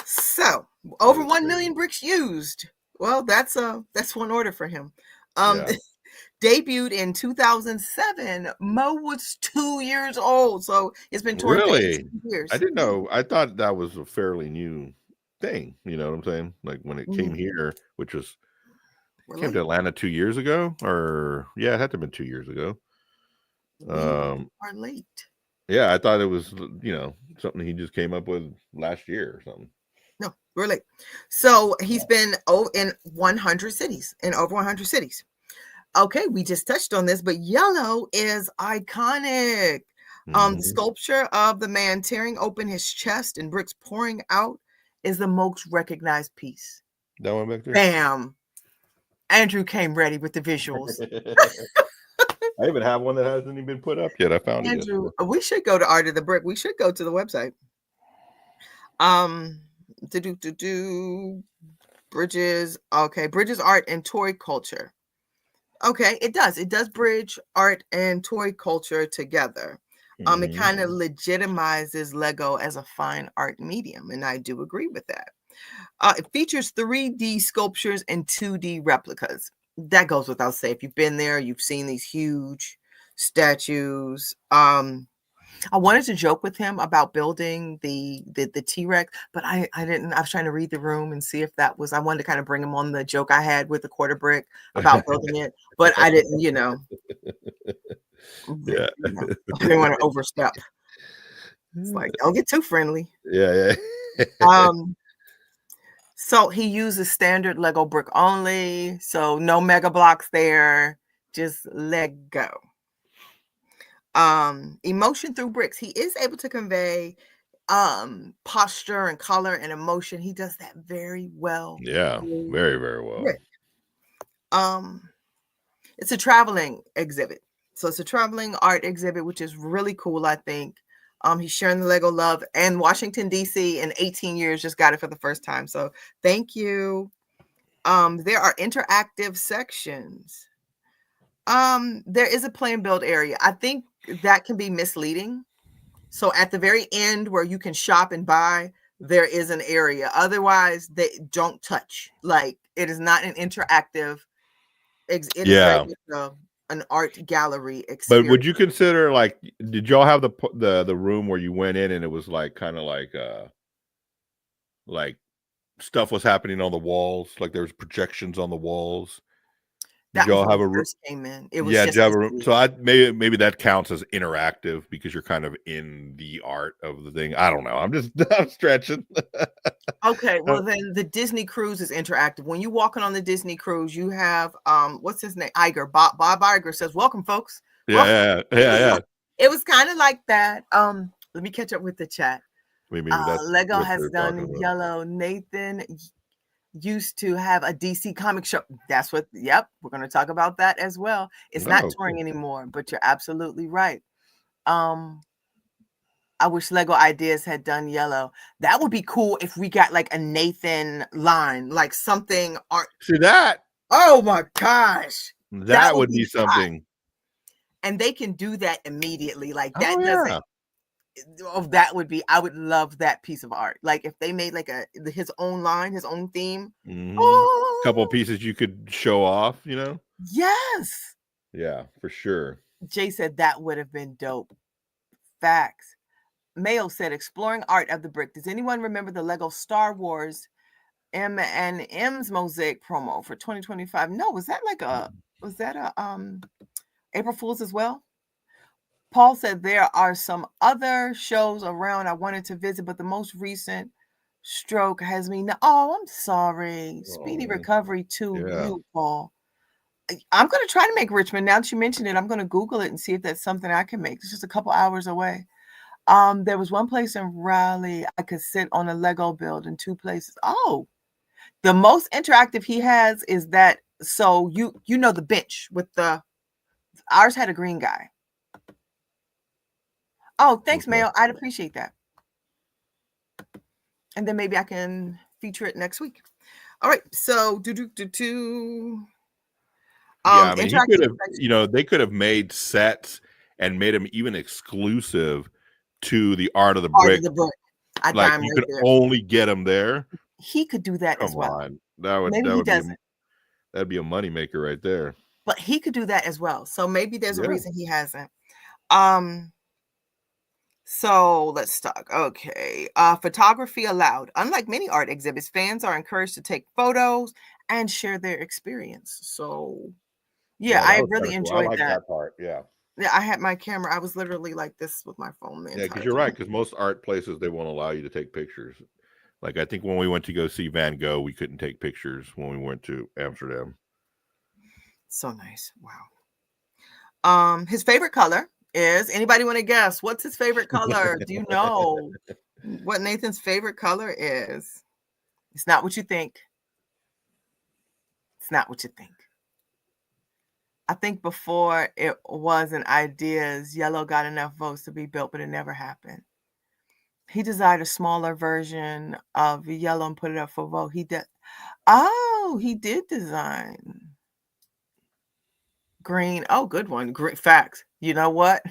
So over 1,000,000 bricks used. Well, that's one order for him. Debuted in 2007. Mo was 2 years old, so it's been touring for 18 years. I didn't know. I thought that was a fairly new thing. You know what I'm saying? Like when it came here, which was came to Atlanta 2 years ago, or it had to have been 2 years ago. We are late. Yeah, I thought it was, something he just came up with last year or something. No, we're late. So he's been in 100 cities, in over 100 cities. Okay, we just touched on this, but yellow is iconic. The sculpture of the man tearing open his chest and bricks pouring out is the most recognized piece. That one back there? Bam. Andrew came ready with the visuals. I even have one that hasn't even been put up yet. I found Andrew, it. we should go to Art of the Brick. We should go to the website. Bridges. Okay, Bridges art and toy culture. Okay, it does bridge art and toy culture together. It kind of legitimizes Lego as a fine art medium, and I do agree with that. It features 3D sculptures and 2D replicas. That goes without saying. If you've been there, you've seen these huge statues. I wanted to joke with him about building the T-Rex, but I didn't. I was trying to read the room and see if that was. I wanted to kind of bring him on the joke I had with the quarter brick about building it, but I didn't. Yeah. I didn't want to overstep. It's like, don't get too friendly. Yeah. So he uses standard Lego brick only. So no mega blocks there. Just Lego. Emotion through bricks. He is able to convey posture and color and emotion. He does that very well. Yeah, very, very well. Brick. It's a traveling exhibit. So it's a traveling art exhibit, which is really cool, I think. He's sharing the Lego love, and Washington, D.C. in 18 years just got it for the first time. So thank you. There are interactive sections. There is a play and build area. I think that can be misleading. So at the very end where you can shop and buy, there is an area. Otherwise, they don't touch. Like, it is not an interactive. It is like an art gallery experience. But would you consider, like, did y'all have the room where you went in and it was like kind of like stuff was happening on the walls, like there was projections on the walls? That y'all have a room? Came in. It was just have a room. So maybe that counts as interactive because you're kind of in the art of the thing. I don't know. I'm stretching. Okay, well then the Disney cruise is interactive. When you're walking on the Disney cruise, you have what's his name? Iger. Bob Iger says, "Welcome, folks." Yeah. It was kind of like that. Let me catch up with the chat. Maybe Lego has done yellow. Nathan used to have a DC comic show. That's what, yep, we're going to talk about that as well. It's not touring anymore, but you're absolutely right. I wish Lego Ideas had done yellow. That would be cool if we got like a Nathan line, like something. See that? Oh my gosh. That would be something. And they can do that immediately. Like that doesn't. Oh, that would be, I would love that piece of art. Like if they made like his own line, his own theme. Oh, couple of pieces you could show off, Yes. Yeah, for sure. Jay said that would have been dope. Facts. Mayo said, exploring art of the brick. Does anyone remember the Lego Star Wars M&M's Mosaic promo for 2025? No, was that a April Fool's as well? Paul said there are some other shows around I wanted to visit, but the most recent stroke has me. Oh, I'm sorry. Speedy recovery to you, Paul. I'm going to try to make Richmond. Now that you mentioned it, I'm going to Google it and see if that's something I can make. It's just a couple hours away. There was one place in Raleigh I could sit on a Lego build in 2 places. Oh, the most interactive he has is that. So you know the bench with ours had a green guy. Oh, thanks, Mayo. I'd appreciate that. And then maybe I can feature it next week. All right. So I mean, he could have, they could have made sets and made them even exclusive to the art of the brick. Like you could only get them there. He could do that as well. On. That'd be a moneymaker right there. But he could do that as well. So maybe there's a reason he hasn't. So let's talk. Okay. Photography allowed. Unlike many art exhibits, fans are encouraged to take photos and share their experience. So yeah, I really enjoyed that part. Yeah. Yeah, I had my camera. I was literally like this with my phone the Yeah, because entire you're right. time. Because most art places they won't allow you to take pictures. Like I think when we went to go see Van Gogh, we couldn't take pictures when we went to Amsterdam. So nice. Wow. His favorite color is, anybody want to guess? What's his favorite color? Do you know what Nathan's favorite color is? It's not what you think. It's not what you think. I think before it wasn't ideas, yellow got enough votes to be built, but it never happened. He designed a smaller version of yellow and put it up for vote. He did. Oh, he did design green. Oh, good one. Great facts. You know what,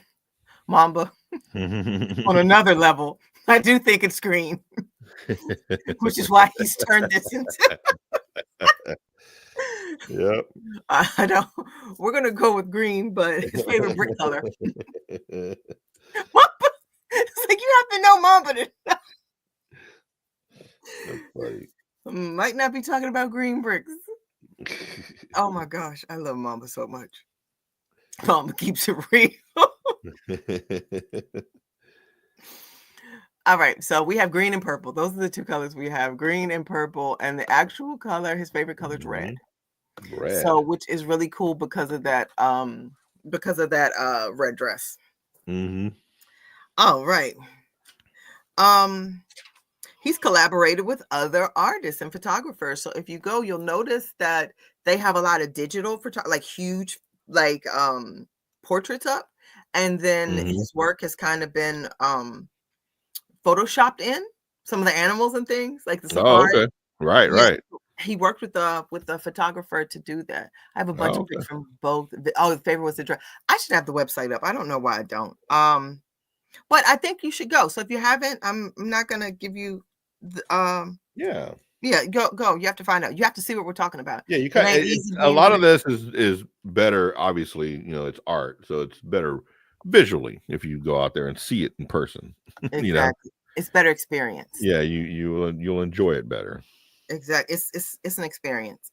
Mamba? On another level, I do think it's green, which is why he's turned this into. Yep. I don't. We're gonna go with green, but his favorite brick color. Mamba. It's like you have to know Mamba to. That's funny. Might not be talking about green bricks. Oh my gosh, I love Mamba so much. Mamba keeps it real. All right, so we have green and purple. Those are the two colors we have: green and purple. And the actual color, his favorite color is red. So, Red. which is really cool because of that. Red dress. Mm-hmm. All right. He's collaborated with other artists and photographers. So if you go, you'll notice that they have a lot of digital like huge, like portraits up, and then Mm-hmm. his work has kind of been photoshopped in some of the animals and things, like the Oh, safari. okay. Right, Yeah, right. he worked with the photographer to do that. I have a bunch Oh, of okay. pics from both. The favorite was the dress. I should have the website up. I don't know why I don't. But I think you should go. So if you haven't, I'm not gonna give you Yeah. yeah, go. You have to find out. You have to see what we're talking about. Yeah, you It kind ain't it's easy a being lot of here. this is better, obviously, it's art, so it's better visually if you go out there and see it in person. you know. Exactly. It's better experience. Yeah, you'll enjoy it better. Exactly. It's an experience.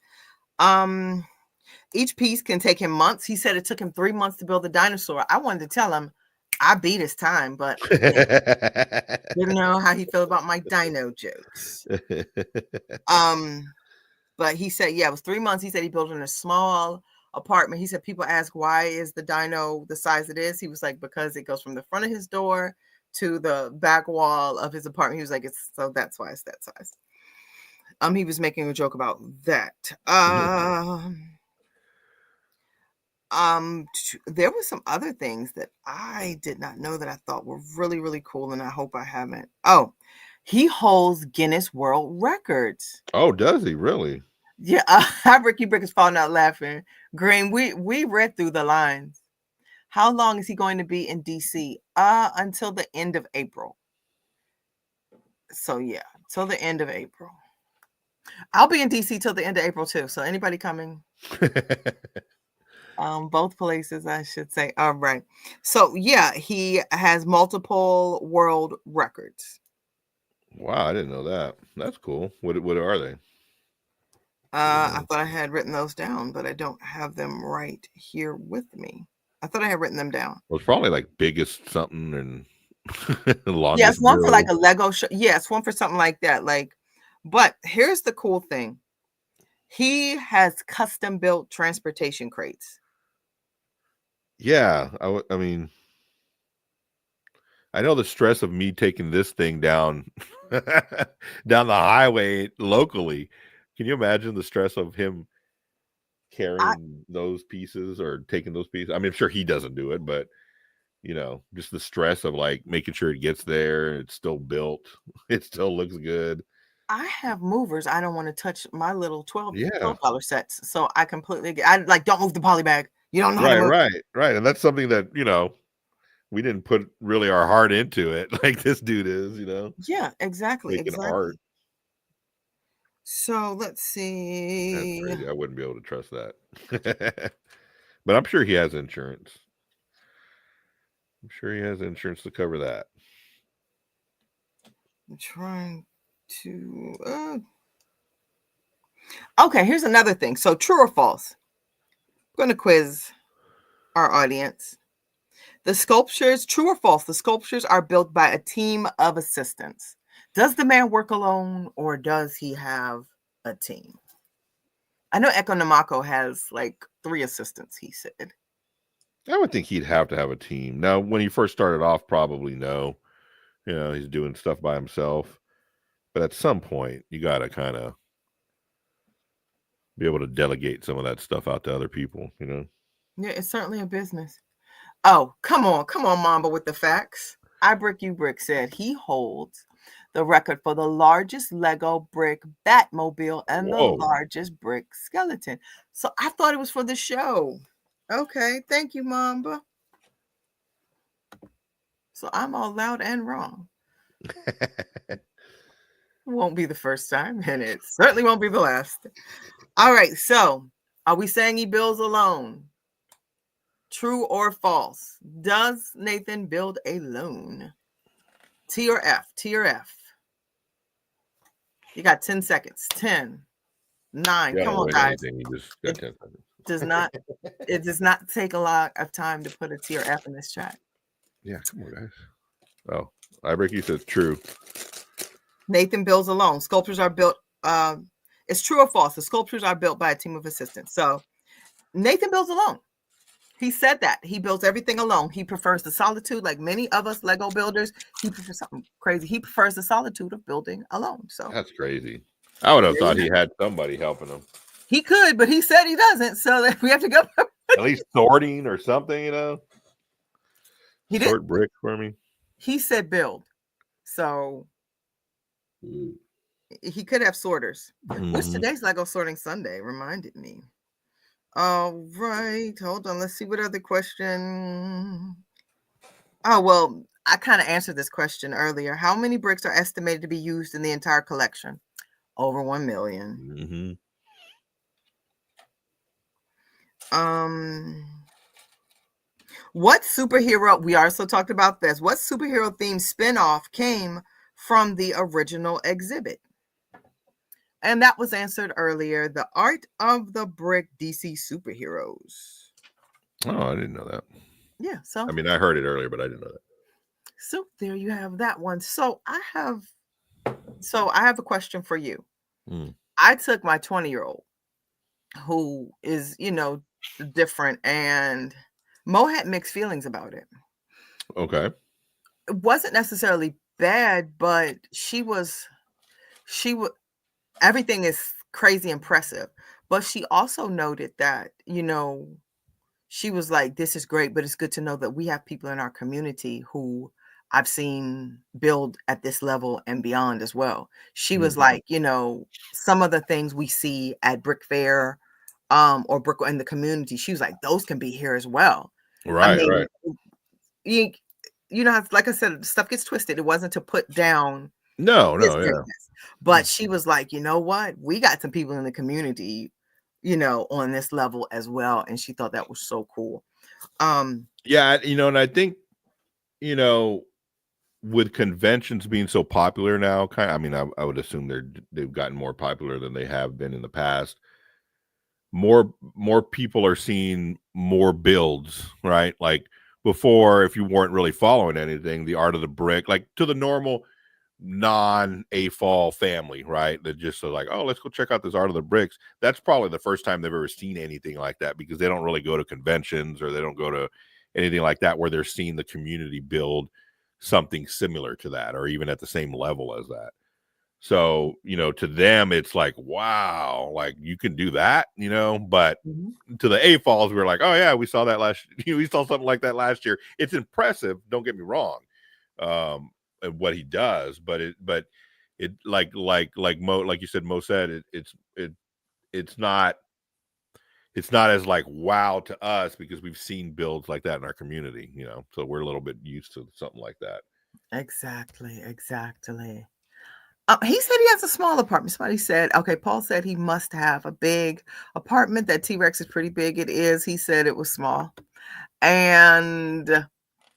Each piece can take him months. He said it took him 3 months to build the dinosaur. I wanted to tell him I beat his time, but didn't know how he felt about my dino jokes. But he said, yeah, it was 3 months. He said he built in a small apartment. He said people ask why is the dino the size it is. He was like, because it goes from the front of his door to the back wall of his apartment. He was like, it's so that's why it's that size. He was making a joke about that. There were some other things that I did not know that I thought were really, really cool, and I hope I haven't. Oh, he holds Guinness World Records. Oh, does he really? Yeah, Ricky Brick is falling out laughing. Green, we read through the lines. How long is he going to be in DC? Until the end of April. So yeah, till the end of April. I'll be in DC till the end of April too. So anybody coming? Both places, I should say. All right. So yeah, he has multiple world records. Wow, I didn't know that. That's cool. What are they? I thought I had written those down, but I don't have them right here with me. I thought I had written them down. Well, it's probably like biggest something and Yeah, it's longest one for like build. a Lego show. Yeah, it's one for something like that. But here's the cool thing. He has custom built transportation crates. Yeah, I mean, I know the stress of me taking this thing down down the highway locally. Can you imagine the stress of him I carrying those pieces or taking those pieces? I mean, I'm sure he doesn't do it, but just the stress of like making sure it gets there, it's still built, it still looks good. I have movers. I don't want to touch my little Yeah. $12 sets. So I completely get. I like don't move the poly bag. You don't know how to Right, move. right, right. And that's something that, we didn't put really our heart into it like this dude is, Yeah, exactly, making art. exactly. So let's That's see. crazy. I wouldn't be able to trust that. But I'm sure he has insurance. I'm sure he has insurance to cover that. I'm trying to. Okay, here's another thing. So true or false? I'm going to quiz our audience. The sculptures, true or false, the sculptures are built by a team of assistants. Does the man work alone or does he have a team? I know Economico has like 3 assistants, he said. I would think he'd have to have a team. Now, when he first started off, probably no. He's doing stuff by himself. But at some point, you got to kind of be able to delegate some of that stuff out to other people. Yeah, it's certainly a business. Oh, come on, Mamba with the facts. I Brick You Brick said he holds the record for the largest Lego brick Batmobile and the Whoa. largest brick skeleton. So I thought it was for the show. Okay, thank you, Mamba. So I'm all loud and wrong. Won't be the first time, and it certainly won't be the last. All right, so are we saying he builds alone? True or false? Does Nathan build alone? T or F? T or F? You got 10 seconds. 10, 9. Yeah, Come on, wait guys. anything. You just got 10 seconds. It does not take a lot of time to put a T or F in this chat. Yeah, come on, guys. Oh, Ibricky says true. Nathan builds alone. Sculptures are built. It's true or false? The sculptures are built by a team of assistants. So Nathan builds alone. He said that he builds everything alone. He prefers the solitude, like many of us Lego builders. He prefers something crazy. He prefers the solitude of building alone. So that's crazy. I would have thought he had somebody helping him. He could, but he said he doesn't. So we have to go. At least sorting or something. He sort bricks for me. He said build. So he could have sorters. Which today's Lego Sorting Sunday reminded me. All right, hold on. Let's see what other question. Oh, well, I kind of answered this question earlier. How many bricks are estimated to be used in the entire collection? Over 1 million. What superhero, we also talked about this, what superhero themed spinoff came from the original exhibit? And that was answered earlier. The Art of the Brick DC Superheroes. Oh, I didn't know that. Yeah. So I mean, I heard it earlier, but I didn't know that. So there you have that one. So I have a question for you. I took my 20-year-old who is, different, and Mo had mixed feelings about it. Okay. It wasn't necessarily bad, but she would everything is crazy impressive. But she also noted that, she was like, this is great, but it's good to know that we have people in our community who I've seen build at this level and beyond as well. She was like, some of the things we see at Brick Fair or Brick in the community, she was like, those can be here as well. Right, right. Like I said, stuff gets twisted. It wasn't to put down no, yeah. But she was like, you know what? We got some people in the community, on this level as well. And she thought that was so cool. Yeah, and I think, with conventions being so popular now, I would assume they've gotten more popular than they have been in the past. More people are seeing more builds, right? Like before, if you weren't really following anything, the Art of the Brick, like to the normal non-AFOL family, right? That just like, oh, let's go check out this Art of the Bricks. That's probably the first time they've ever seen anything like that, because they don't really go to conventions or they don't go to anything like that where they're seeing the community build something similar to that or even at the same level as that. So, to them, it's like, wow, like you can do that, but to the AFOLs, we're like, oh yeah, we saw that we saw something like that last year. It's impressive. Don't get me wrong. What he does, but it like Mo, like you said, Mo said, it's not as like wow to us because we've seen builds like that in our community, so we're a little bit used to something like that. Exactly. He said he has a small apartment. Somebody said, okay, Paul said he must have a big apartment. That T-Rex is pretty big. It is. He said it was small. And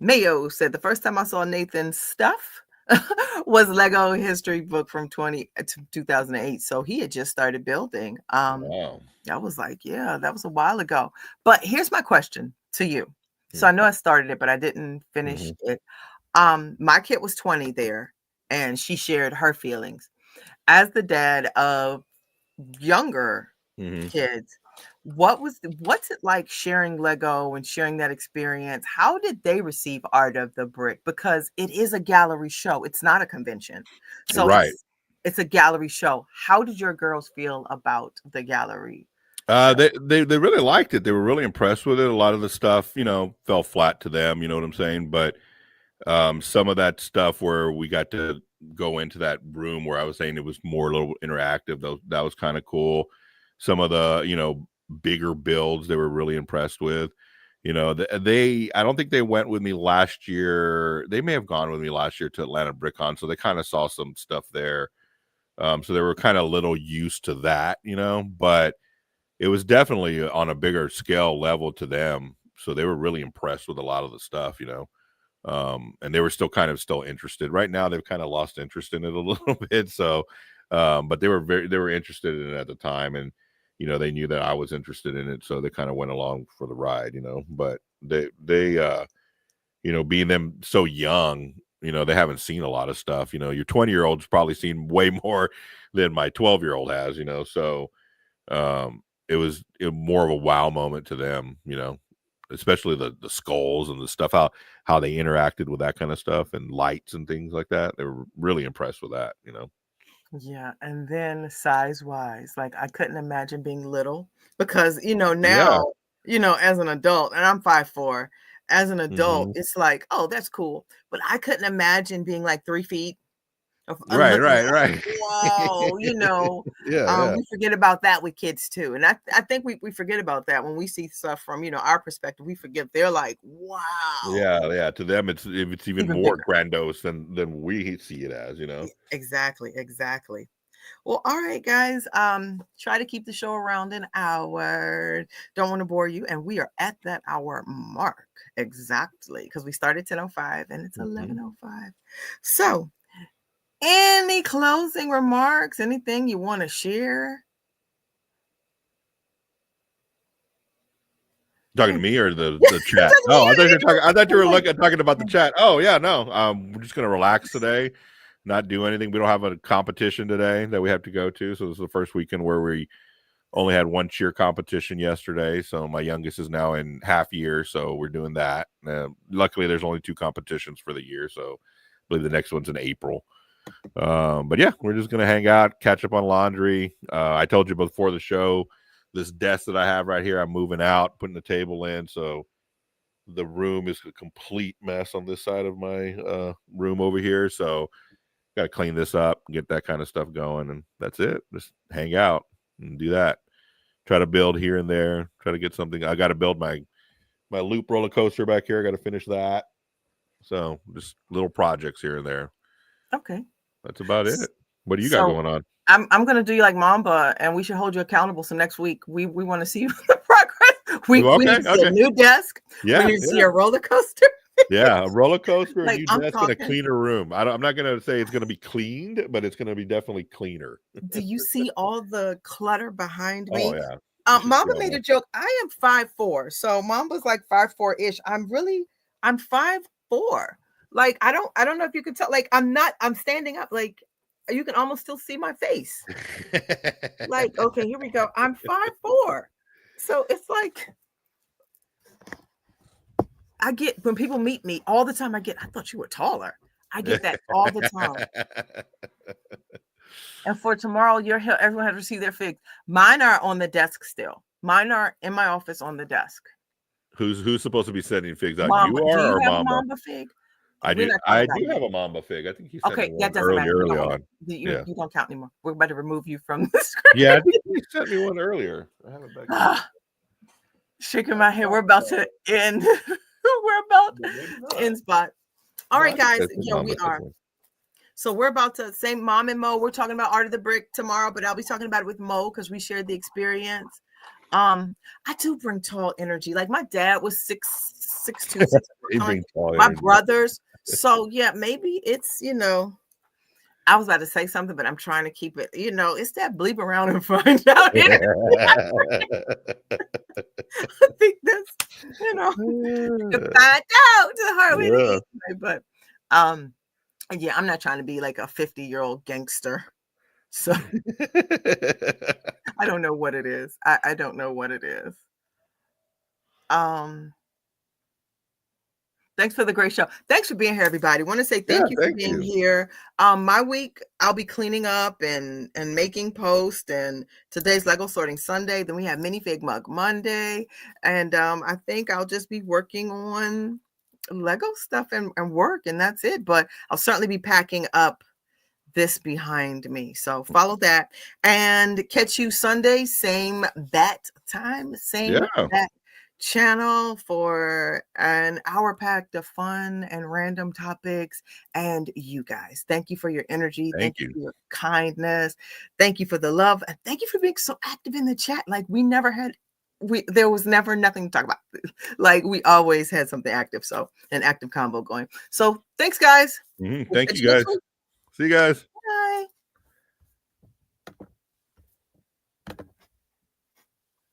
Mayo said the first time I saw Nathan's stuff was Lego history book from 2008. So he had just started building. Wow. I was like, yeah, that was a while ago. But here's my question to you. So I know I started it, but I didn't finish it. My kid was 20 there, and she shared her feelings. As the dad of younger kids, what's it like sharing Lego and sharing that experience? How did they receive Art of the Brick? Because it is a gallery show. It's not a convention. So Right. it's a gallery show. How did your girls feel about the gallery show? They really liked it. They were really impressed with it. A lot of the stuff, fell flat to them, you know what I'm saying? But some of that stuff where we got to go into that room where I was saying it was more a little interactive, though, that was kind of cool. Some of the, bigger builds they were really impressed with. I don't think they went with me last year. They may have gone with me last year to Atlanta BrickCon, so they kind of saw some stuff there. So they were kind of a little used to that, but it was definitely on a bigger scale level to them. So they were really impressed with a lot of the stuff, and they were still interested. Right now, they've kind of lost interest in it a little bit. So, but they were interested in it at the time, and they knew that I was interested in it, so they kind of went along for the ride, But they being them so young, they haven't seen a lot of stuff. Your 20-year-old's probably seen way more than my 12-year-old has, So it was more of a wow moment to them, especially the skulls and the stuff, how they interacted with that kind of stuff and lights and things like that. They were really impressed with that, Yeah, and then size-wise, like, I couldn't imagine being little because, Yeah. now, as an adult, and I'm 5'4", as an adult, Mhm. it's like, "Oh, that's cool," but I couldn't imagine being, like, 3 feet of Right, looking right, like, right. "Whoa," Yeah. we forget about that with kids too, and I think we forget about that when we see stuff from, our perspective, we forget they're like, "Wow." Yeah. To them, it's even Even more bigger. grandiose than we see it as. Exactly, exactly. Well, all right, guys. Try to keep the show around an hour. Don't want to bore you, and we are at that hour mark exactly because we started 10:05 and it's Mhm. 11:05. So, any closing remarks? Anything you want to share? Talking to Hmm. me or the Yeah, chat? to Oh, I me, thought you were talking. I thought you were like, talking about the chat. Oh yeah, no. We're just gonna relax today, not do anything. We don't have a competition today that we have to go to. So this is the first weekend where we only had one cheer competition yesterday. So my youngest is now in half year, so we're doing that. Luckily, there's only 2 competitions for the year, so I believe the next one's in April. But yeah, we're just gonna hang out, catch up on laundry. I told you before the show, this desk that I have right here, I'm moving out, putting the table in, so the room is a complete mess on this side of my room over here. So got to clean this up, get that kind of stuff going, and that's it. Just hang out and do that. Try to build here and there. Try to get something. I got to build my loop roller coaster back here. I got to finish that. So just little projects here and there. okay. That's about it. What do you got So going on? I'm gonna do you like Mamba, and we should hold you accountable. So next week we want to see the progress. We Okay, need to see a okay. new desk. We Yeah, need to see yeah. a roller coaster. Yeah, a roller coaster, a Like new I'm desk, and a talking. cleaner room. I'm not going to say it's going to be cleaned, but it's going to be definitely cleaner. Do you see all the clutter behind Oh me? yeah, you should see Mamba all made that. a joke. I am 5'4", so Mamba's like 5'4" ish. I'm 5'4". Like I don't know if you could tell. Like I'm standing up. Like you can almost still see my face. Like okay, here we go. I'm 5'4", so it's like I get when people meet me all the time. I thought you were taller. I get that all the time. And for tomorrow, everyone has to receive their figs. Mine are on the desk still. Mine are in my office on the desk. Who's supposed to be sending figs out? Mamba, You do are you or have a Mamba? Mamba fig? I We're do. not talking I about do you. have a Mamba fig. I think he sent me Okay, that one doesn't matter. early on. Yeah. You don't count anymore. We're about to remove you from the Yeah, I screen. think he sent me one earlier. I have it back here. Shaking my head. We're about to end. We're about to end spot. All No, right, I think guys. that's what Yeah, we Mamba sent are. me. So we're about to say Mom and Mo. We're talking about Art of the Brick tomorrow, but I'll be talking about it with Mo because we shared the experience. I do bring tall energy. Like my dad was 6'2", 6'4". He I'm like brings tall my energy. brothers. So yeah, maybe it's I was about to say something, but I'm trying to keep it. It's that bleep around and find out. I think You know, you can find out the hard way the easy way. But yeah, I'm not trying to be like a 50-year-old gangster. So I don't know what it is. I don't know what it is. Thanks for the great show. Thanks for being here, everybody. Want to say thank you for being here. My week, I'll be cleaning up and making posts. And today's Lego Sorting Sunday. Then we have Mini Fig Mug Monday. And I think I'll just be working on Lego stuff and work, and that's it. But I'll certainly be packing up this behind me. So follow that and catch you Sunday, same bat time, same bat channel for an hour packed of fun and random topics. And you guys, thank you for your energy. Thank you for your kindness. Thank you for the love. And thank you for being so active in the chat. Like there was never nothing to talk about. Like we always had something active. So an active combo going. So thanks, guys. Thank you guys. See you guys.